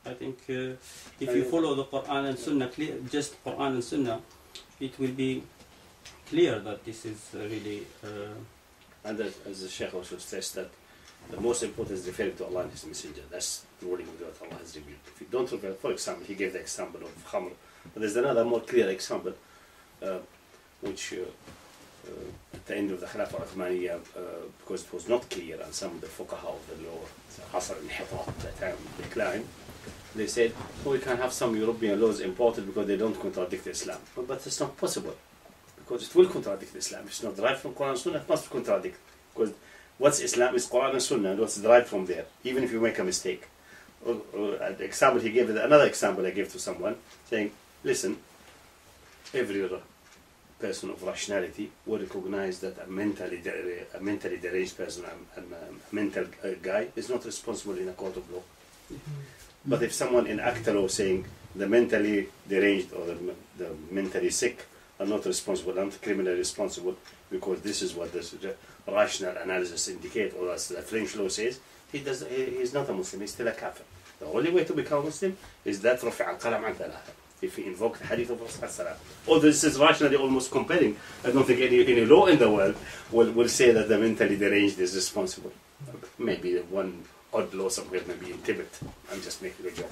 I think if you follow the Quran and Sunnah, just Quran and Sunnah, it will be clear that this is really... and as the Shaykh also stressed, that the most important is referring to Allah and His Messenger. That's the ruling of what Allah has revealed. If you don't refer, for example, he gave the example of Khamr, but there's another more clear example, which at the end of the Khilafah Uthmaniyya, because it was not clear, and some of the fuqaha of the law, Hasr al-Hitat, at that time declined, they said, oh, we can have some European laws imported because they don't contradict Islam. But it's not possible, because it will contradict Islam. It's not derived from Quran and Sunnah, it must contradict. Because what's Islam is Quran and Sunnah, and what's derived from there, even if you make a mistake. An example he gave, another example I gave to someone, saying, listen, every person of rationality will recognize that a mentally deranged person, a mental guy, is not responsible in a court of law. But if someone in ACTA law saying the mentally deranged or the mentally sick are not responsible, not criminally responsible, because this is what the rational analysis indicate, or as the French law says, he is not a Muslim, he's still a kafir. The only way to become a Muslim is that رفع القلم عن ثلاثة. If he invoked the hadith of Rasulullah. Although this is rationally almost compelling, I don't think any law in the world will say that the mentally deranged is responsible. Maybe one odd law somewhere, maybe in Tibet. I'm just making a joke.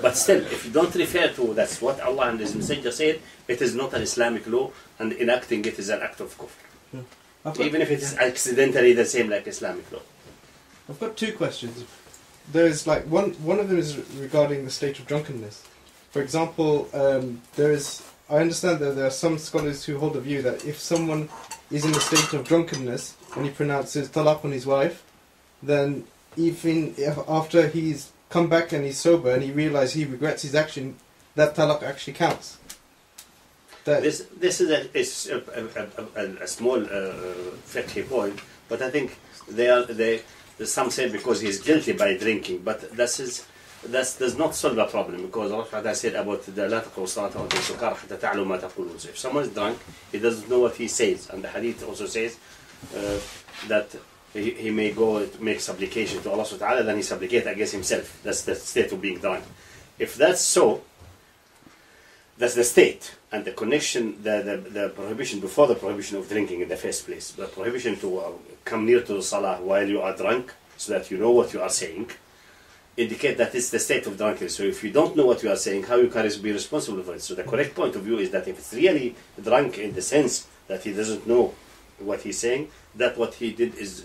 But still, if you don't refer to that's what Allah and His Messenger said, it is not an Islamic law, and enacting it is an act of kufr. Even if it is accidentally the same like Islamic law. I've got two questions. There's like one of them is regarding the state of drunkenness. For example, I understand that there are some scholars who hold the view that if someone is in a state of drunkenness and he pronounces talaq on his wife, then even after he's come back and he's sober and he realizes he regrets his action, that talaq actually counts. This is a small fiqhi point, but I think some say because he's guilty by drinking, but that does not solve the problem, because I said about the لا تقربوا الصلاة وأنتم سكارى حتى تعلموا ما تقولون. So if someone is drunk, he doesn't know what he says, and the hadith also says that he may go make supplication to Allah subhanahu wa ta'ala, then he supplicate against himself. That's the state of being drunk. If that's so, that's the state, and the connection, the prohibition before the prohibition of drinking in the first place, the prohibition to come near to the salah while you are drunk, so that you know what you are saying, indicate that it's the state of drunkenness. So if you don't know what you are saying, how you can be responsible for it? So the correct point of view is that if it's really drunk in the sense that he doesn't know what he's saying, that what he did is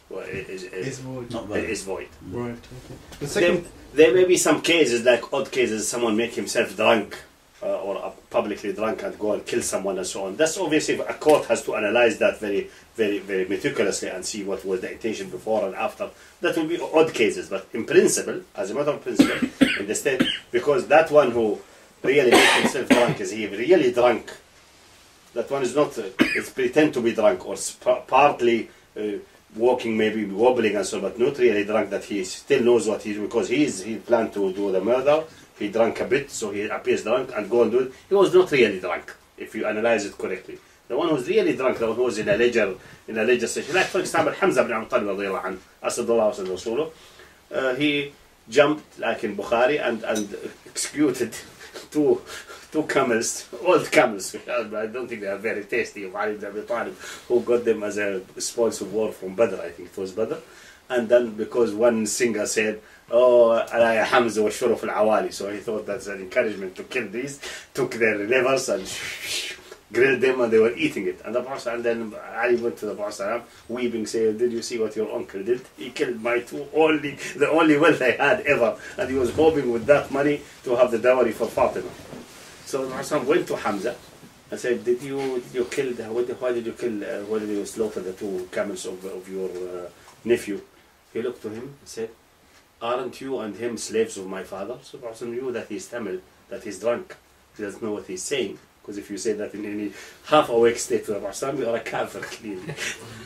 void. Is void. Right. Okay. The second, there may be some cases, like odd cases, someone make himself drunk or publicly drunk and go and kill someone and so on. That's obviously a court has to analyze that very, very, very meticulously and see what was the intention before and after. That will be odd cases, but in principle, as a matter of principle, in the state, because that one who really makes himself drunk, is he really drunk? That one is not, it's pretend to be drunk, or partly walking, maybe wobbling and so, but not really drunk, that he still knows what he's, because he planned to do the murder, he drank a bit, so he appears drunk and go and do it. He was not really drunk, if you analyze it correctly. The one who's really drunk, the one who's in a ledger station. Like for example, Hamza ibn Abi Talib radiyallahu anhu, Asadullah wa Rasuluh, he jumped like in Bukhari and executed two camels, old camels. I don't think they are very tasty, of Ali ibn Abi Talib, who got them as a spoils of war from Badr, I think it was Badr. And then because one singer said, oh, ala ya Hamza wa shuruf al-awali, so he thought that's an encouragement to kill these, took their livers and grilled them and they were eating it. And then Ali went to the Prophet weeping, saying, did you see what your uncle did? He killed my the only wealth I had ever. And he was hoping with that money to have the dowry for Fatima. So the Prophet went to Hamza and said, why did you slaughter the two camels of your nephew? He looked to him and said, aren't you and him slaves of my father? So the Prophet knew that he's Tamil, that he's drunk. He doesn't know what he's saying. Because if you say that in any half-awake state to the Prophet, you are a kafir clearly.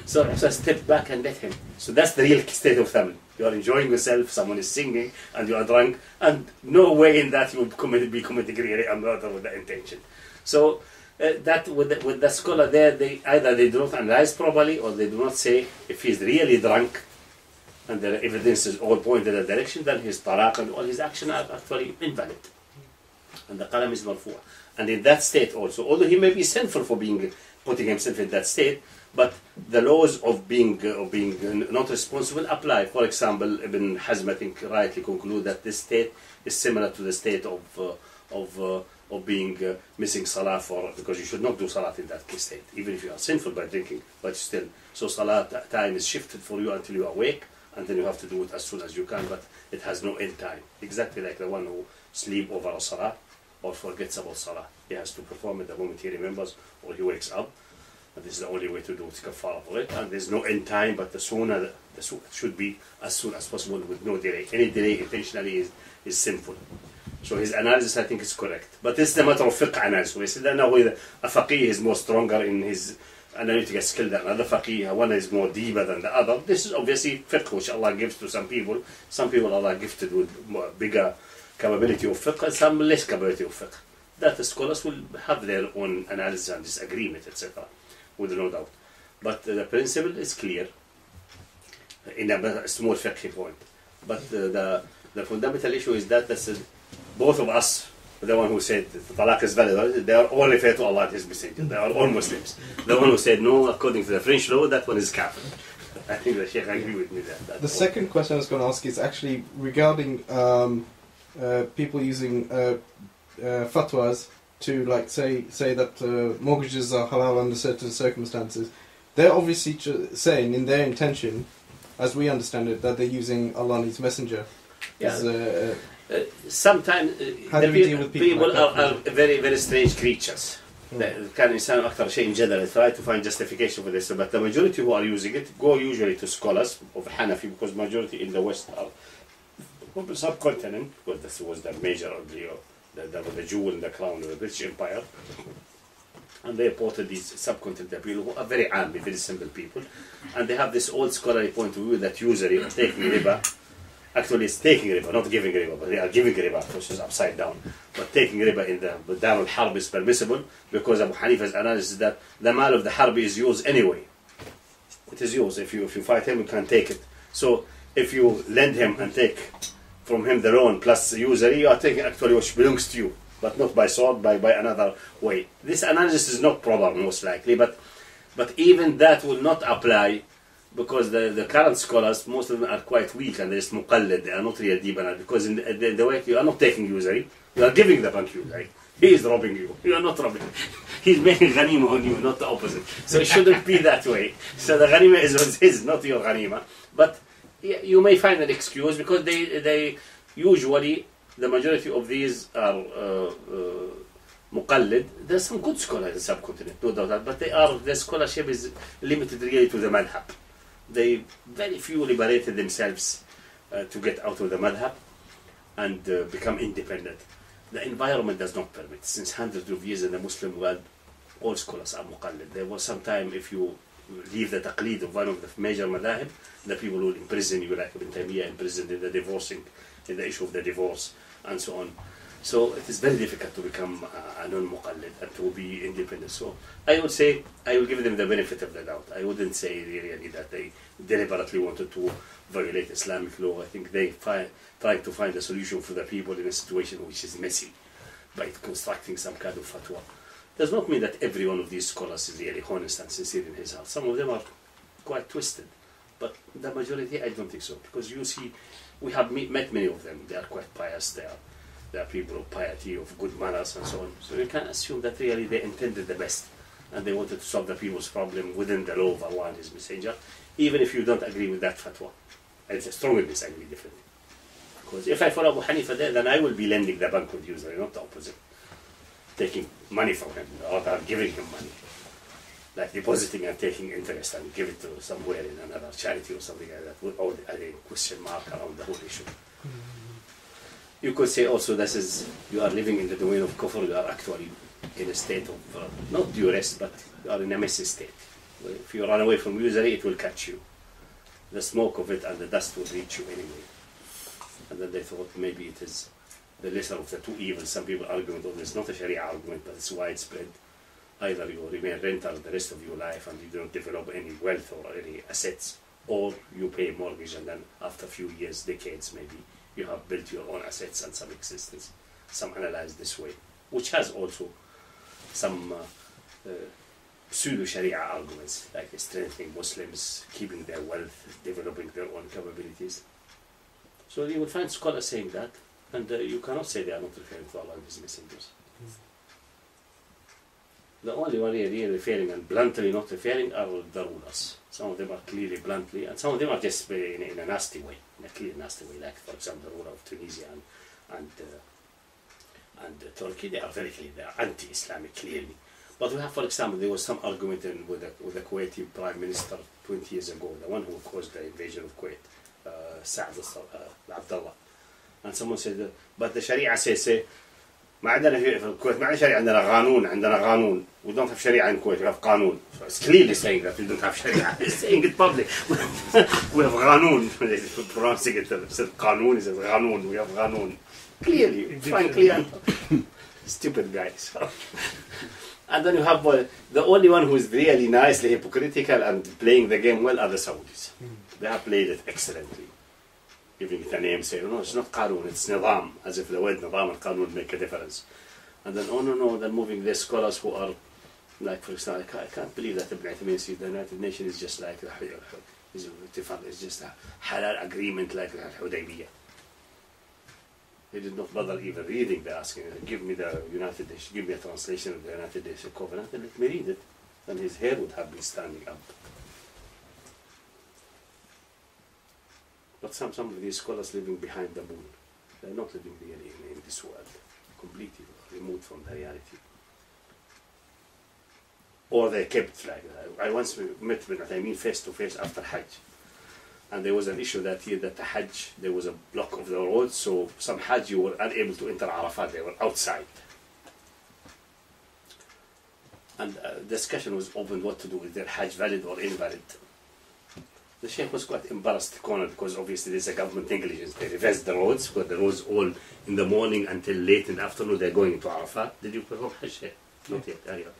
So the Prophet stepped back and let him. So that's the real state of Tamil. You are enjoying yourself, someone is singing, and you are drunk, and no way in that you would be committing really a murder with that intention. So that with the scholar there, either they do not analyze properly, or they do not say if he's really drunk, and the evidence is all pointed in that direction, then his talaq and all his actions are actually invalid. And the qalam is marfu'. And in that state also, although he may be sinful for putting himself in that state, but the laws of being not responsible apply. For example, Ibn Hazm, I think, rightly conclude that this state is similar to the state of being missing salah because you should not do salah in that state, even if you are sinful by drinking, but still. So salah time is shifted for you until you are awake, and then you have to do it as soon as you can, but it has no end time. Exactly like the one who sleeps over a salah or forgets about salah. He has to perform it the moment he remembers or he wakes up. And this is the only way to do it, kafara for it. And there's no end time, but the sooner, it should be as soon as possible with no delay. Any delay intentionally is sinful. So his analysis, I think, is correct. But this is the matter of fiqh analysis. We said that now a faqih is more stronger in his analytical skill than another faqih. One is more deeper than the other. This is obviously fiqh, which Allah gives to some people. Some people Allah gifted with more, bigger capability of fiqh, and some less capability of fiqh. That the scholars will have their own analysis and disagreement, etc., with no doubt. But the principle is clear in a small fiqh point. But the fundamental issue is that both of us, the one who said the talaq is valid, they are all referred to Allah and His Messenger. They are all Muslims. The one who said no, according to the French law, that one is kafir. I think the Sheikh agree with me there. The second question I was going to ask is actually regarding people using fatwas to say that mortgages are halal under certain circumstances. They're obviously saying in their intention, as we understand it, that they're using Allah and His Messenger. Yeah. Sometimes how do we deal with people are very, very strange creatures. Can insan أكثر شيء جدل try to find justification for this, but the majority who are using it go usually to scholars of Hanafi, because majority in the West are from the subcontinent, because this was the major the jewel in the crown of the British Empire, and they imported these subcontinental people who are very ambi, very simple people, and they have this old scholarly point of view that usury or taking riba. Actually, it's taking riba, not giving riba, but they are giving riba, which is upside down. But taking riba in the Dar al-Harb is permissible, because Abu Hanifa's analysis is that the mal of the Harb is yours anyway. It is yours. If you fight him, you can take it. So, if you lend him and take from him the loan plus usury, you are taking actually what belongs to you, but not by sword, by another way. This analysis is not proper, most likely, but even that will not apply, because the current scholars, most of them are quite weak, and there is muqallid, they are not real deep analysis, because in the way you are not taking usury, you are giving the bank usury. He is robbing you. You are not robbing. He's making ghanima on you, not the opposite. So it shouldn't be that way. So the ghanima is his, not your ghanima. But you may find an excuse, because they usually, the majority of these are muqallid. There's some good scholars in the subcontinent, no doubt, but the scholarship is limited really to the madhab. They very few liberated themselves to get out of the madhab and become independent. The environment does not permit. Since hundreds of years in the Muslim world, all scholars are muqallid. There was some time, if you leave the taqleed of one of the major madhab, the people will imprison you, like Ibn Taymiyyah imprisoned in the issue of the divorce, and so on. So it is very difficult to become a non-muqallid and to be independent. So I would say, I will give them the benefit of the doubt. I wouldn't say really that they deliberately wanted to violate Islamic law. I think they trying to find a solution for the people in a situation which is messy by constructing some kind of fatwa. Does not mean that every one of these scholars is really honest and sincere in his heart. Some of them are quite twisted, but the majority I don't think so, because you see, we have met many of them. They are quite pious. They are people of piety, of good manners, and so on. So you can assume that really they intended the best, and they wanted to solve the people's problem within the law of Allah and His Messenger, even if you don't agree with that fatwa. I strongly disagree, definitely. Because if I follow Abu Hanifa there, then I will be lending the bank with usury, not the opposite. Taking money from him, or giving him money. Like depositing and taking interest and give it to somewhere in another charity or something like that, with all a question mark around the whole issue. You could say also this is, you are living in the domain of kufr, you are actually in a state of, not duress, but you are in a messy state. If you run away from usury, it will catch you. The smoke of it and the dust will reach you anyway. And then they thought maybe it is the lesser of the two evils. Some people argue on this, not a Sharia argument, but it's widespread. Either you remain renter the rest of your life and you don't develop any wealth or any assets, or you pay mortgage and then after a few years, decades maybe, you have built your own assets and some existence. Some analyze this way, which has also some pseudo-Sharia arguments, like strengthening Muslims, keeping their wealth, developing their own capabilities. So you will find scholars saying that, and you cannot say they are not referring to Allah and His messengers. The only one really referring and bluntly not referring are the rulers. Some of them are clearly bluntly, and some of them are just in a nasty way, in a clear nasty way, like for example the ruler of Tunisia and Turkey. They are very clear, they are anti-Islamic clearly. But we have, for example, there was some argument with the Kuwaiti Prime Minister 20 years ago, the one who caused the invasion of Kuwait, Saad Abdullah. And someone said, but the Sharia says, ما عندنا في الكويت ما عندنا شريعة عندنا قانون we don't have Sharia in Kuwait, we have قانون. So it's clearly saying that we don't have Sharia. It's saying it public. We have قانون. Pronouncing it instead of قانون, he says قانون. We have قانون. Clearly, fine, clear. Stupid guys. And then you have the only one who is really nicely hypocritical and playing the game well are the Saudis. They have played it excellently. Giving it a name, saying, no, it's not Qanun, it's Nizam, as if the word Nizam and Qanun make a difference. And then, oh no, they're moving the scholars who are, like for example, I can't believe that Ibn Uthaymeen said the United Nations is just like, it's just a halal agreement like the Hudaybiyah. They did not bother even reading, they're asking, give me the United Nations, give me a translation of the United Nations Covenant, and let me read it. Then his hair would have been standing up. But some of these scholars living behind the moon, they're not living really in this world, completely removed from the reality. Or they kept like that. I once met Ibn Uthaymeen face to face after Hajj. And there was an issue that year that the Hajj, there was a block of the road, so some Hajj you were unable to enter Arafat, they were outside. And discussion was open what to do, is their Hajj valid or invalid. The Sheikh was quite embarrassed cornered because obviously there's a government negligence. They reversed the roads, because the roads all in the morning until late in the afternoon they're going into Arafat. Did you perform Hajj? Not yet, earlier.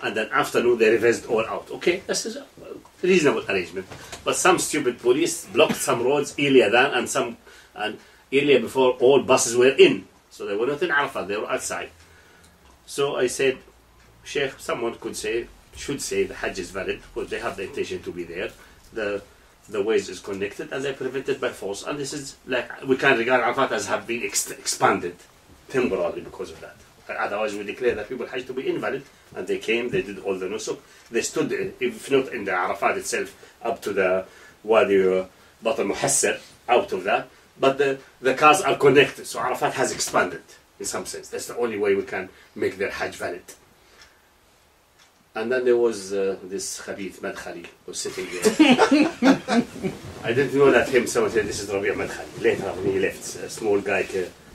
And then afternoon they reversed all out. Okay, this is a reasonable arrangement. But some stupid police blocked some roads earlier than and earlier before all buses were in. So they were not in Arafat, they were outside. So I said, Sheikh, someone should say the Hajj is valid because they have the intention to be there. The ways is connected and they're prevented by force, and this is like we can regard Arafat as have been expanded temporarily because of that. Otherwise we declare that people Hajj to be invalid, and they came, they did all the nusuk, they stood, if not in the Arafat itself, up to the Wadi Bat al-Muhassir, out of that, but the cars are connected, so Arafat has expanded in some sense. That's the only way we can make their Hajj valid. And then there was this Khabith Madkhali who was sitting there. I didn't know that him. Someone said this is Rabi' Madkhali. Later when he left, a small guy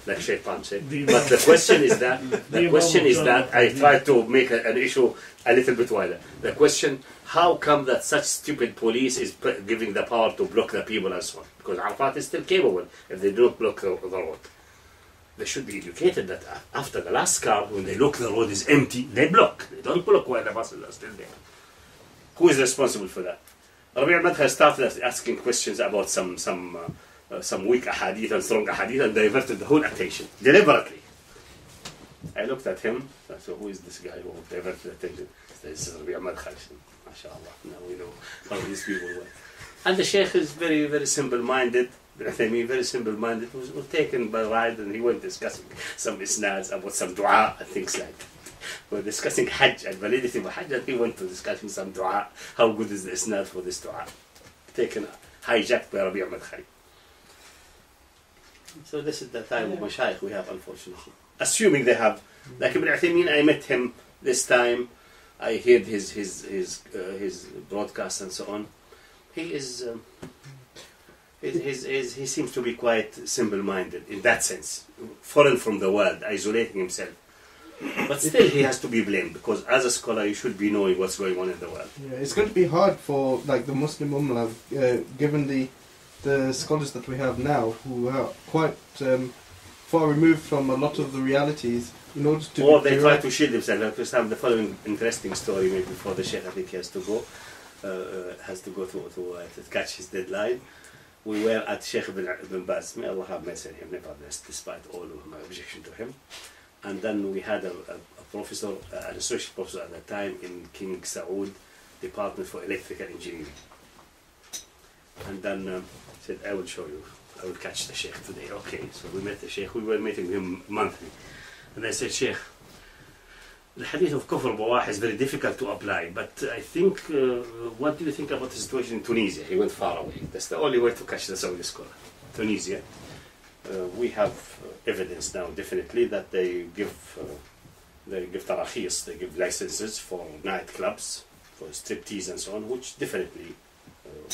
like Shaitan said. But the question is that I tried to make an issue a little bit wider. The question: how come that such stupid police is giving the power to block the people and so on? Because Arafat is still capable if they don't block the road. they should be educated that after the last car, when they look the road is empty, they block. They don't block while the buses are still there. Who is responsible for that? Rabi' al-Madkhali started asking questions about some weak ahadith and strong ahadith and diverted the whole attention, deliberately. I looked at him, I said, who is this guy who diverted attention? This is Rabi' al-Madkhali. MashaAllah, now we know how these people were. And the Sheikh is very, very simple-minded. Very simple-minded. Was taken by ride and he went discussing some isnads about some dua and things like that. We were discussing Hajj and validity of Hajj, and he went to discussing some dua. How good is the isnad for this dua? Taken, hijacked by Rabi' al-Madkhali. So this is the time of Mashaykh we have, unfortunately. Assuming they have, like Ibn Uthaymeen, I met him this time. I heard his broadcast and so on. He is, he seems to be quite simple-minded in that sense, foreign from the world, isolating himself. But still, he has to be blamed because as a scholar, you should be knowing what's going on in the world. Yeah, it's going to be hard for like the Muslim Ummah, given the scholars that we have now, who are quite far removed from a lot of the realities. In order to or they try to shield themselves. Like, for example, the following interesting story, maybe before the Sheikh, I think he has to go to catch his deadline. We were at Sheikh Ibn Baz, may Allah have mercy on him, nevertheless, despite all of my objection to him. And then we had a professor, an associate professor at that time in King Saud, Department for Electrical Engineering. And then said, I will show you, I will catch the Sheikh today. Okay, so we met the Sheikh, we were meeting him monthly. And I said, Sheikh, the hadith of Kufr Bawah is very difficult to apply, but I think, what do you think about the situation in Tunisia? He went far away. That's the only way to catch the Saudi scholar. Tunisia. We have evidence now, definitely, that they give tarakhis, they give licenses for nightclubs, for striptease and so on, which definitely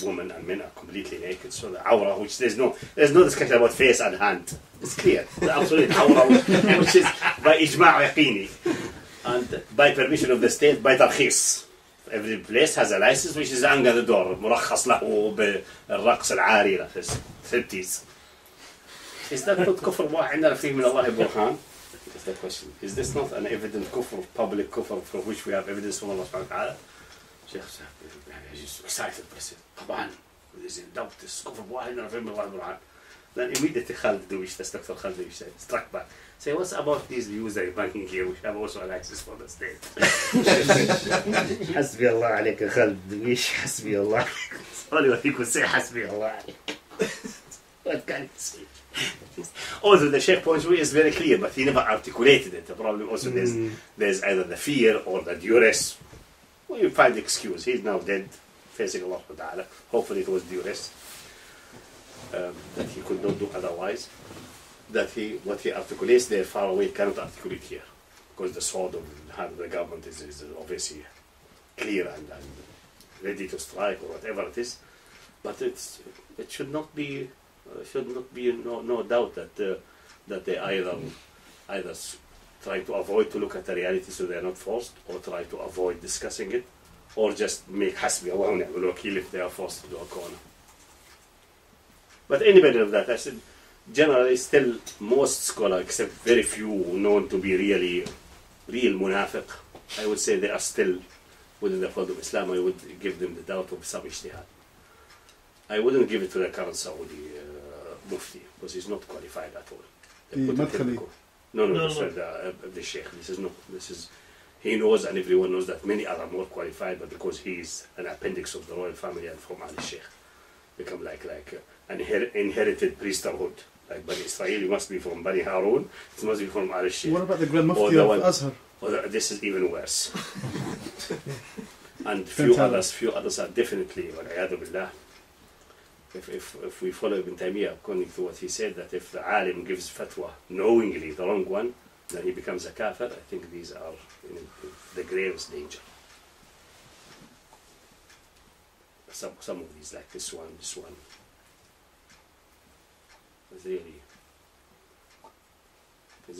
women and men are completely naked. So the awra, which there's no discussion about face and hand. It's clear. The absolute awra, which is by ijma' yaqini. And by permission of the state, by tarkhis. Every place has a license which is under the door. مرخص له بالرقص العاري, striptease. Is that not kufr عندنا فيه من الله برهان? That's the question. Is this not an evident kufr, public kufr, for which we have evidence from Allah subhanahu wa ta'ala? Sheikh is excited, but I said, طبعا, there's a doubt, this kufr عندنا فيه من الله برهان. Then immediately Khalid Dawish, that's Dr. Khalid Dawish said, struck back. Say, what's about these views that are banking here, which have also an access for the state? حسبي الله عليك يا خالد دويش, حسبي الله. Only what he could say, حسبي الله عليك. What can he say? Also, the Sheikh point is very clear, but he never articulated it. The problem also there's either the fear or the duress. Well, you find the excuse. He's now dead, facing Allah subhanahu wa ta'ala. Hopefully it was duress. That he could not do otherwise. That what he articulates there far away cannot articulate here. Because the sword of the hand of the government is obviously clear and ready to strike or whatever it is. But it should not be no doubt that they either try to avoid to look at the reality so they are not forced, or try to avoid discussing it, or just make hasbi Allah wa ni'mal wakeel if they are forced to do a corner. But independent of that, I said, generally still most scholars, except very few known to be real munafiq, I would say they are still within the fold of Islam. I would give them the doubt of some ijtihad. I wouldn't give it to the current Saudi Mufti, because he's not qualified at all. The Madkhali? No. The Sheikh. He knows, and everyone knows that many are more qualified, but because he is an appendix of the royal family and from Al Sheikh, become like an inherited priesthood. Like Bani Israel, you must be from Bani Harun, it must be from Al Sheikh. What about the Grand Mufti of Azhar? This is even worse. And few others are definitely, وَالْعِيَاذُ بِاللَّهِ. If we follow Ibn Taymiyyah according to what he said, that if the alim gives fatwa knowingly the wrong one, then he becomes a kafir. I think these are in the gravest danger. Some of these, like this one, is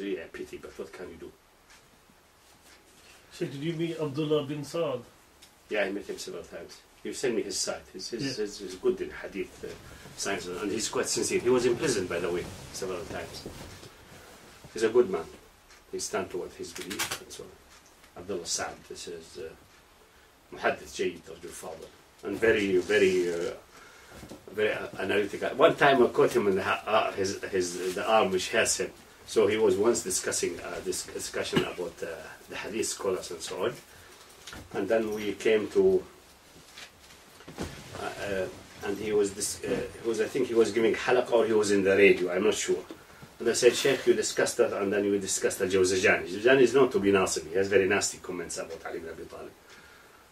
really a pity, but what can you do? So did you meet Abdullah bin Saad? Yeah, I met him several times. You sent me his site. He's good in hadith science, and he's quite sincere. He was imprisoned, by the way, several times. He's a good man. He stands toward his belief and so on. Abdullah Saad, this is Muhaddith Jayyid of your father. And very, very, very analytical. One time I caught him in the arm which hurts him. So he was once discussing this discussion about the hadith scholars and so on. And then we came to, and he was I think he was giving halaq or he was in the radio, I'm not sure. And I said, Sheikh, you discussed that, and then you discussed Al-Jawzajani. Jawzajani is known to be Nasibi. He has very nasty comments about Ali ibn Abi Talib.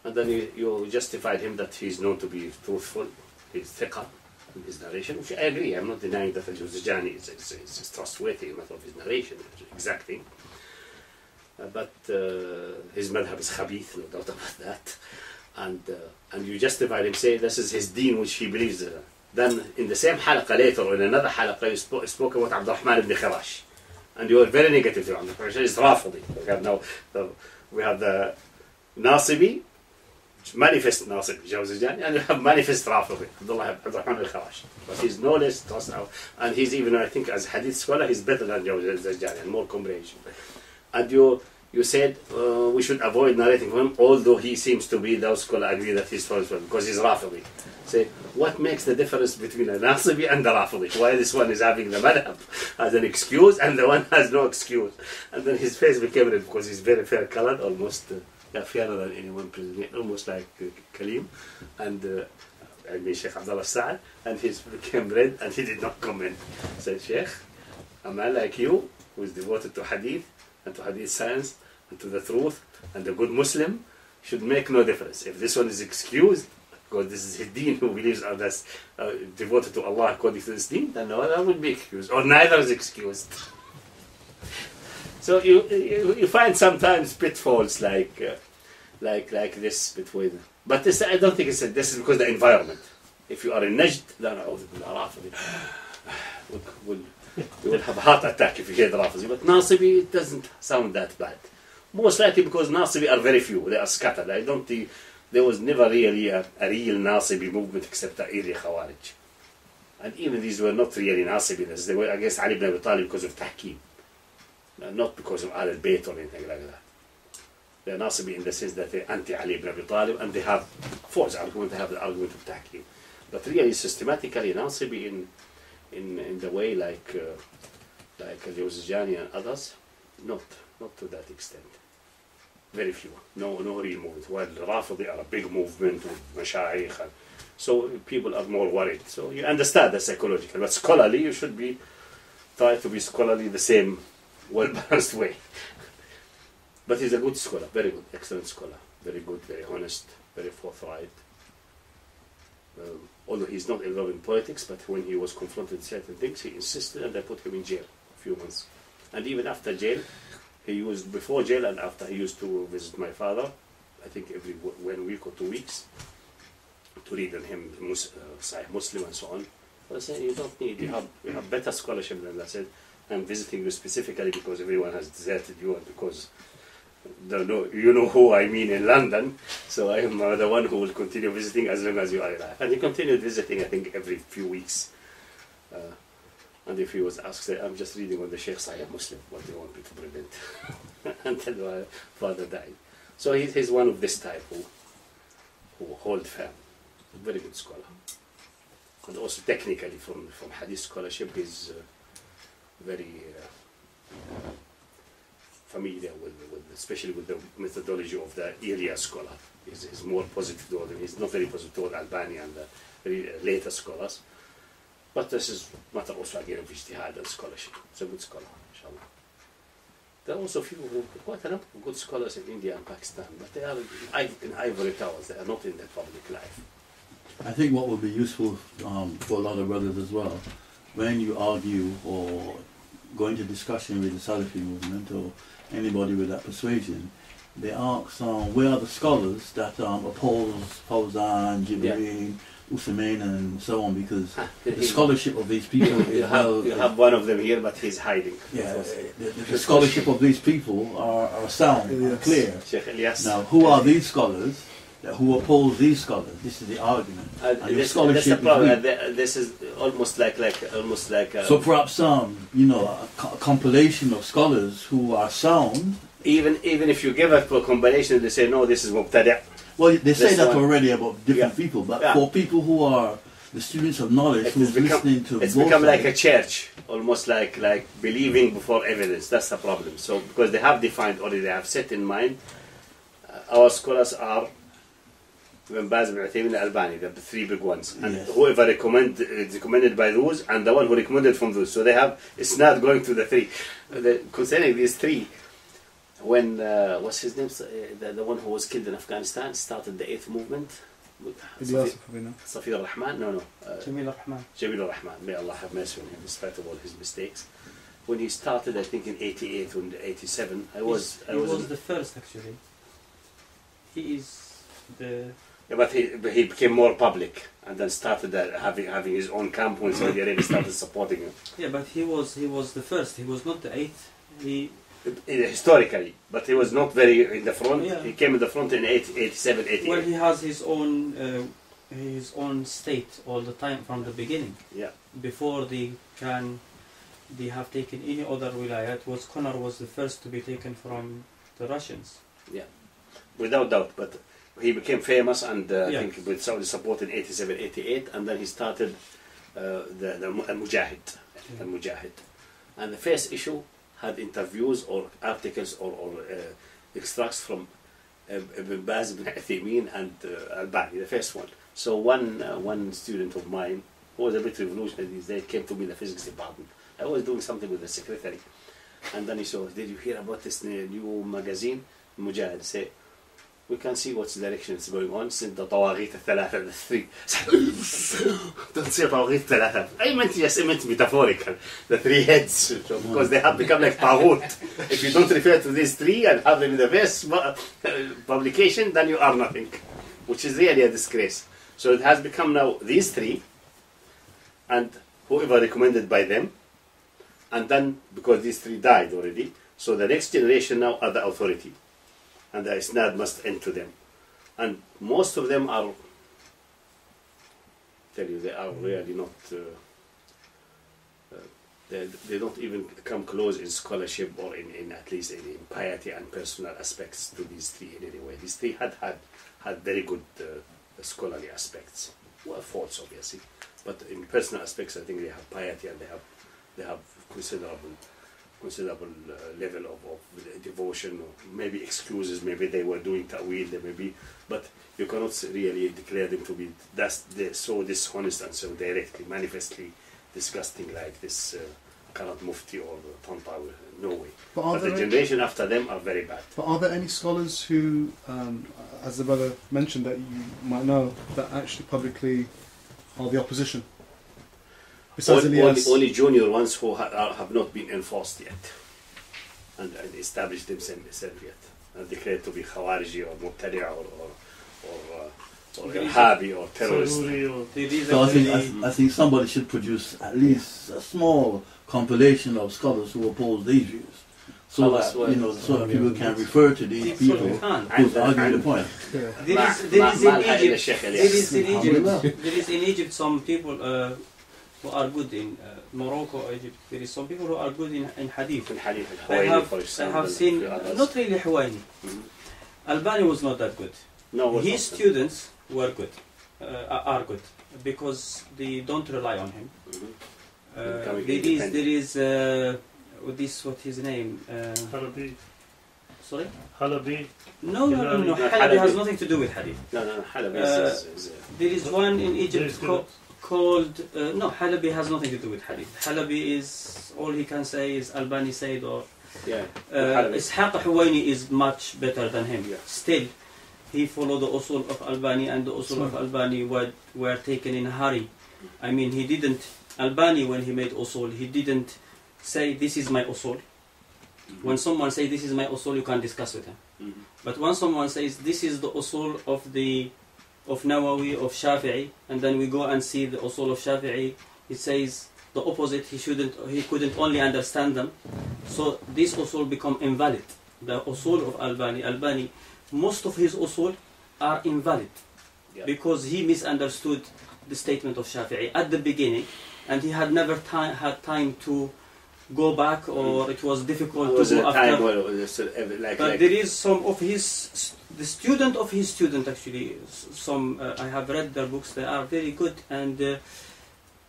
And then you justified him that he's known to be truthful, he's thiqah in his narration, which I agree. I'm not denying that Al-Jawzajani is trustworthy in matter of his narration, exactly. But his madhab is khabith, no doubt about that. And you justified him, say this is his deen which he believes in. Then in the same halaqa later, or in another halaqa, you spoke about Abdurrahman ibn Khirash. And you were very negative to Abdurrahman ibn Khirash. It's Rafidi. We have the Nasibi, manifest Nasibi, Jawzajani, and you have manifest Rafidi, Abdurrahman ibn Khirash. But he's no less trust now. And he's even, I think, as hadith scholar, he's better than Jawzajani and more comprehension. And you said we should avoid narrating from him, although he seems to be, those scholars agree that he's truthful, because he's Rafidi. Say, what makes the difference between a Nasibi and a Rafidi? Why this one is having the madhab as an excuse and the one has no excuse? And then his face became red because he's very fair colored, almost fairer than anyone present, almost like Kalim. And I mean Sheikh Abdullah Saad, and his became red and he did not comment. I said, Sheikh, a man like you who is devoted to hadith and to hadith science and to the truth and a good Muslim should make no difference. If this one is excused, because this is his deen who believes that's devoted to Allah according to this deen, then no one would be excused, or neither is excused. So you find sometimes pitfalls like this between. But this, I don't think this is because of the environment. If you are in Najd, then you will have a heart attack if you hear the Rafizi. But Nasibi, it doesn't sound that bad. Most likely because Nasibi are very few. They are scattered. I don't think there was never really a real Nasibi movement except the early Khawarij. And even these were not really Nasibis. They were against Ali ibn Abi Talib because of Tahkim. Not because of Ahl al-Bayt or anything like that. They are Nasibi in the sense that they are anti-Ali ibn Abi Talib, and they have false argument, they have the argument of Tahkim. But really systematically Nasibi in the way like Al-Jawzajani and others, not to that extent. Very few. No real movement. While the Rafidi are a big movement with mashayikh, so people are more worried. So you understand the psychological, but scholarly you should try to be scholarly the same well-balanced way. But he's a good scholar, very good, excellent scholar, very good, very honest, very forthright. Although he's not involved in politics, but when he was confronted with certain things, he insisted, and they put him in jail a few months. And even after jail, before jail and after, he used to visit my father, I think every 1 week or 2 weeks, to read on him Sahih Muslim and so on. But I said, you don't need, you have better scholarship than that. I said, I'm visiting you specifically because everyone has deserted you and because you know who I mean in London, so I am the one who will continue visiting as long as you are alive. And he continued visiting, I think, every few weeks. And if he was asked, say, I'm just reading on the Sheikh Sahih Muslim, what do you want me to prevent? Until my father died. So he's one of this type who hold firm. A very good scholar. And also technically from Hadith scholarship, he's very familiar with especially with the methodology of the earlier scholar. He's more positive toward him. He's not very positive toward Albani and the very later scholars. But this is matter also again of ijtihad and scholarship. It's a good scholar, inshallah. There are also quite a number of good scholars in India and Pakistan, but they are in ivory towers. They are not in the public life. I think what would be useful for a lot of brothers as well, when you argue or go into discussion with the Salafi movement or anybody with that persuasion, they ask where are the scholars that oppose Fawzan, Jibreel, Usman and so on, because the scholarship of these people is you have one of them here, but he's hiding. Yeah, the scholarship of these people are sound, clear. Sheikh Ilyas. Now, who are these scholars that who oppose these scholars. This is the argument. And your That's the scholarship is problem. weak. This is almost like So perhaps you know, a compilation of scholars who are sound. even if you give a combination, they say no, this is mubtadi'. Well, they say This that one. already about different Yeah. people, but Yeah. for people who are the students of knowledge, It who's has become- listening to It's both become like a sides, church, almost like believing before evidence. That's the problem. So because they have defined already, they have set in mind. Our scholars are Ibn Baz, Ibn Uthaymin, Albani, the three big ones, and Yes. whoever recommended by those, and the one who recommended from those. So they have. It's not going to the three. Concerning these three, when what's his name? The one who was killed in Afghanistan started the 8th movement. Ilyas probably no. Safi al-Rahman? No. Jamil ar-Rahman. Jamil al-Rahman, may Allah have mercy on him, despite of all his mistakes. When he started, I think in 88 or 87, He was the first actually. He is the. Yeah, but he became more public and then started having his own camp when Saudi Arabia started supporting him. Yeah, but he was the first. He was not the 8th. He Historically, but he was not very in the front. Yeah. He came in the front in 87, 88. well, he has his own state all the time from the beginning. Yeah. Before they have taken any other wilayat, Connor was the first to be taken from the Russians. Without doubt, but he became famous and I Yeah. think with Saudi support in 87, 88, and then he started the Mujahid. Yeah. Mujahid. And the first issue had interviews or articles or extracts from Ibn Baz, Ibn Uthaymin and Albani, the first one. So one student of mine, who was a bit revolutionary these days, came to me in the physics department. I was doing something with the secretary. And then he said, did you hear about this new magazine, Mujahid? Say, we can see what's the direction it's going on since the طواغيت الثلاثة, the three. Don't say طواغيت الثلاثة. I meant metaphorical, the three heads, because they have become like طاغوت. If you don't refer to these three and have them in the best publication, then you are nothing, which is really a disgrace. So it has become now these three, and whoever recommended by them, and then because these three died already, so the next generation now are the authority. And the isnad must end to them. And most of them are, tell you, they are really not, they don't even come close in scholarship or in at least in piety and personal aspects to these three in any way. These three had very good scholarly aspects. Well, faults obviously, but in personal aspects I think they have piety and they have considerable level of devotion, or maybe excuses, maybe they were doing ta'wil, they may be, but you cannot really declare them to be so dishonest and so directly, manifestly disgusting like this current mufti or Tantawi. No way. But the generation after them are very bad. But are there any scholars who, as the brother mentioned that you might know, that actually publicly are the opposition? Besides Ilyas? Only junior ones who have not been enforced yet and established themselves yet and declared to be Khawariji or Mubtadi'a or Irhabi or terrorist. So I think somebody should produce at least a small compilation of scholars who oppose these views, so that so that people can refer to these people who's arguing the point. There is in Egypt some people who are good in Morocco or Egypt. There is some people who are good in hadith. I have seen, not really Huwaini. Albani was not that good. No, his students were good, are good, because they don't rely on him. There is what his name? Halabi. Sorry? Halabi. No. Halabi has nothing to do with hadith. No. Halabi is there is one in Egypt called Halabi has nothing to do with hadith. Halabi is, all he can say is Albani said, or Ishaq Huwaini is much better than him. Still, he followed the usul of Albani, and the usul of Albani were taken in a hurry. I mean, he didn't, Albani when he made usul, he didn't say this is my usul. When someone says this is my usul, you can discuss with him. But when someone says this is the usul of Nawawi, of Shafi'i, and then we go and see the usul of Shafi'i, it says the opposite, he couldn't only understand them. So this usul become invalid. The usul of Albani, most of his usul are invalid because he misunderstood the statement of Shafi'i at the beginning, and he had never had time to go back, or it was difficult to go after. But there is some of the student of his student actually. Some I have read their books; they are very good, and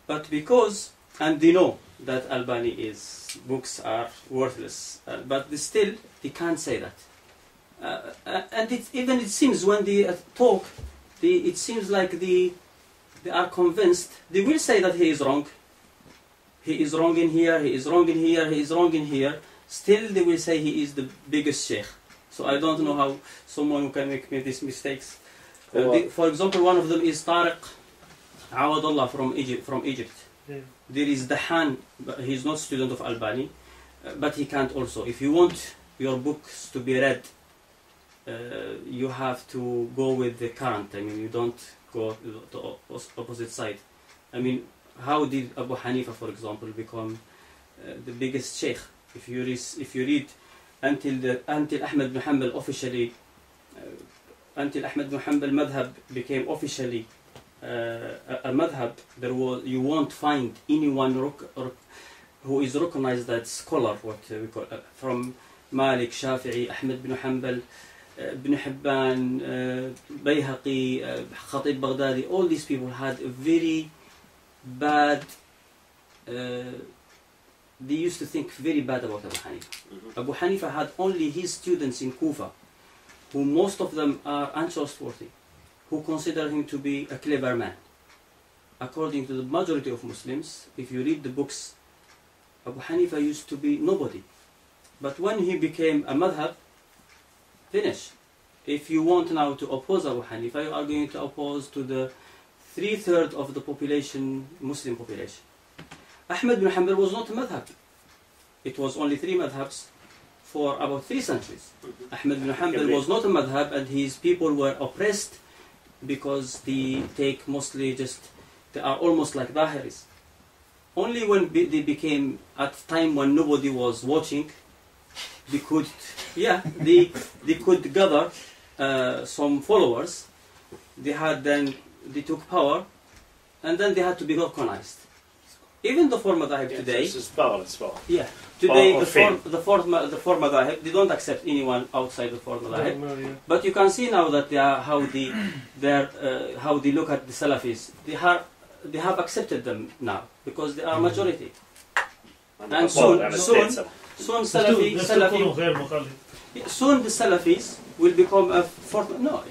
but because they know that Albani's books are worthless, but still they can't say that. And it seems when they talk, it seems like they are convinced. They will say that he is wrong. He is wrong in here, he is wrong in here, he is wrong in here. Still they will say he is the biggest sheikh. So I don't know how someone who can make these mistakes. For example, one of them is Tariq Awadullah from Egypt. There is Dahan, he is not student of Albani, but he can't also. If you want your books to be read, you have to go with the current. I mean, you don't go to the opposite side. I mean, how did Abu Hanifa, for example, become the biggest sheikh? If you read until Ahmad bin Hanbal officially, until Ahmad bin Hanbal madhab became officially a madhab, you won't find anyone who is recognized as scholar, what we call from Malik, Shafi'i, Ahmad bin Hanbal, Ibn Hibban, Bayhaqi, Khatib Baghdadi. All these people had a very bad. They used to think very bad about Abu Hanifa. Abu Hanifa had only his students in Kufa, who most of them are untrustworthy, who consider him to be a clever man. According to the majority of Muslims, if you read the books, Abu Hanifa used to be nobody. But when he became a madhab, finish. If you want now to oppose Abu Hanifa, you are going to oppose to the 3/3 of the population, Muslim population. Ahmad bin Hanbal was not a madhab. It was only 3 madhabs for about 3 centuries. Ahmad bin Hanbal was not a madhab, and his people were oppressed because they take mostly they are almost like Dahiris. Only when they became, at the time when nobody was watching, they could gather some followers. They took power, and then they had to be recognized. Even the four madhahib today. It's power. Yeah. Today the four madhahib, they don't accept anyone outside the four madhahib. But you can see now that how they look at the Salafis. They have accepted them now because they are majority. And soon soon the Salafis will become a fourth. No,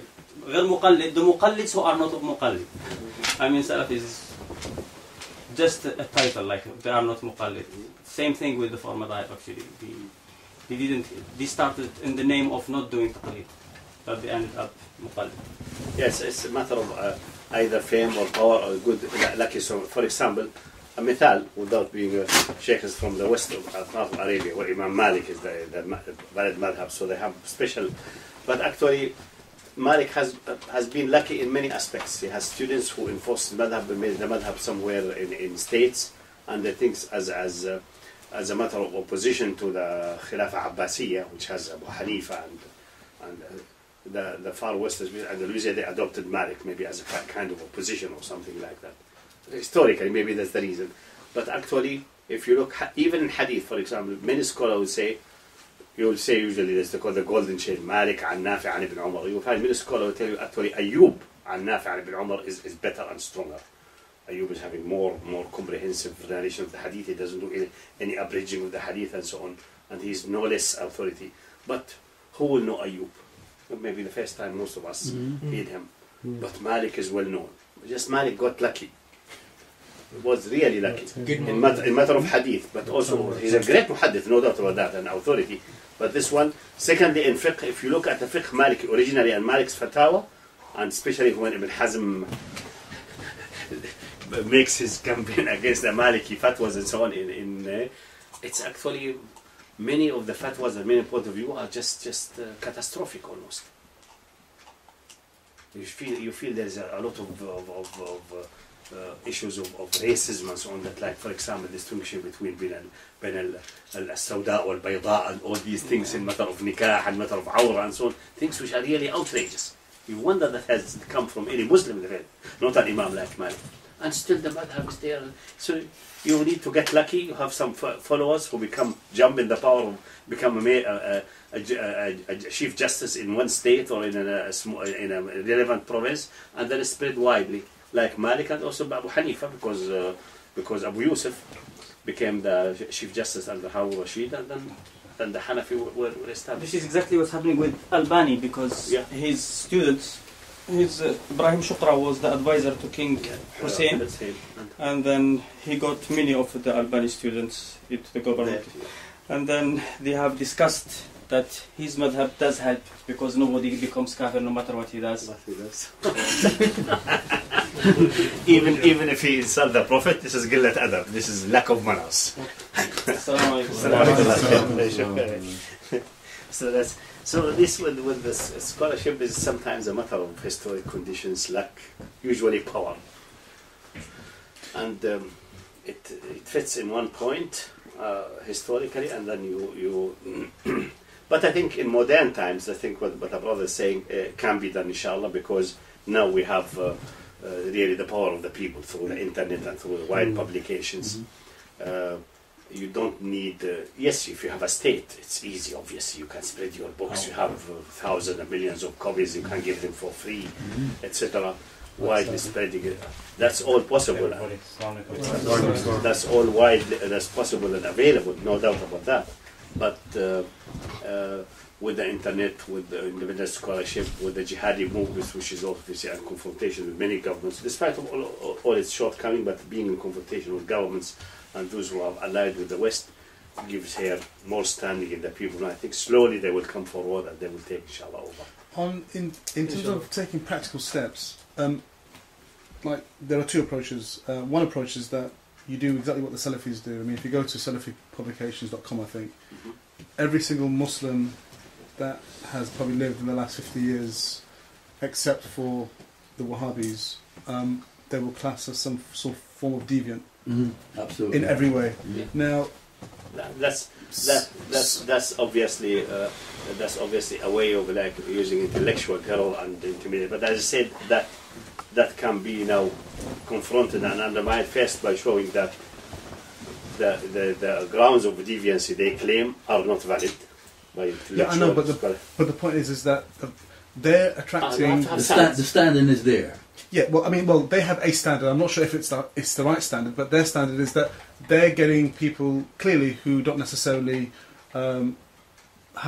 غير مقلد. The muqallids who are not muqallid. I mean, Salafis is just a title, like they are not muqallid. Same thing with the four madhahib actually. They started in the name of not doing taqlid, but they ended up muqallid. Yes, it's a matter of either fame or power or good lucky. So, for example, a mithal, without being sheikhs from the west of North Arabia, where Imam Malik is the valid madhab, so they have special. But actually, Malik has been lucky in many aspects. He has students who enforce the madhab, made the madhab somewhere in states, and they think as a matter of opposition to the Khilafah Abbasiyya, which has Abu Hanifa and the far west, Andalusia, they adopted Malik maybe as a kind of opposition or something like that. Historically, maybe that's the reason. But actually, if you look, even in Hadith, for example, many scholars would say, usually there's called the golden chain, Malik an Nafi an Ibn Umar. You will find many scholars will tell you actually Ayyub an Nafi an Ibn Umar is better and stronger. Ayyub is having more comprehensive narration of the Hadith. He doesn't do any abridging of the Hadith and so on. And he's no less authority. But who will know Ayyub? Maybe the first time most of us read him. But Malik is well known. Just Malik got lucky. He was really lucky in matter of hadith, but also he's a great muhaddith, no doubt about that, and authority. But this one, secondly, in fiqh, if you look at the fiqh Malik originally and Malik's fatwa, and especially when Ibn Hazm makes his campaign against the Maliki fatwas and so on, it's actually many of the fatwas and many point of view are just catastrophic almost. You feel there is a lot of issues of racism and so on, that, like, for example, distinction between al-sawda wal-bayda and all these things in matter of nikah and matter of awra and so on, things which are really outrageous. You wonder that has come from any Muslim event, not an Imam like Malik. And still the madhab is there. So you need to get lucky. You have some followers who jump in the power of become a chief justice in one state or in a relevant province, and then spread widely, like Malik and also Abu Hanifa, because Abu Yusuf became the chief justice under Harun Rashid, and then the Hanafi were established. This is exactly what's happening with Albani, because his students, Ibrahim Shukra was the advisor to King Hussein, and then he got many of the Albani students into the government. And then they have discussed that his madhab does help, because nobody becomes kafir no matter what he does. Even if he insults the Prophet, this is gillat adab. This is lack of manners. So this with the scholarship is sometimes a matter of historic conditions, luck, usually power, and it fits in one point historically, and then you. But I think in modern times, I think what the brother is saying can be done, inshallah, because now we have really the power of the people through the internet and through the wide publications. You don't need, yes, if you have a state, it's easy, obviously. You can spread your books, you have thousands and millions of copies, you can give them for free, etc. Widely spreading it. That's all possible. That's all widely, that's possible and available, no doubt about that. But with the internet, with the individual scholarship, with the jihadi movement, which is obviously in confrontation with many governments, despite of all its shortcomings, but being in confrontation with governments and those who are allied with the West gives her more standing in the people. And I think slowly they will come forward and they will take, inshallah, over. In terms of taking practical steps, like there are two approaches. One approach is that you do exactly what the Salafis do. I mean, if you go to SalafiPublications.com, I think, every single Muslim that has probably lived in the last 50 years, except for the Wahhabis, they will class as some sort of form of deviant. Absolutely. In every way. Now, that's obviously a way of like using intellectual peril and intimidation. But as I said, that can be now confronted and undermined first by showing that the grounds of deviancy they claim are not valid. Yeah, I know, but the point is that they're attracting the standing is there. Yeah, well, I mean, they have a standard. I'm not sure if it's the right standard, but their standard is that they're getting people clearly who don't necessarily have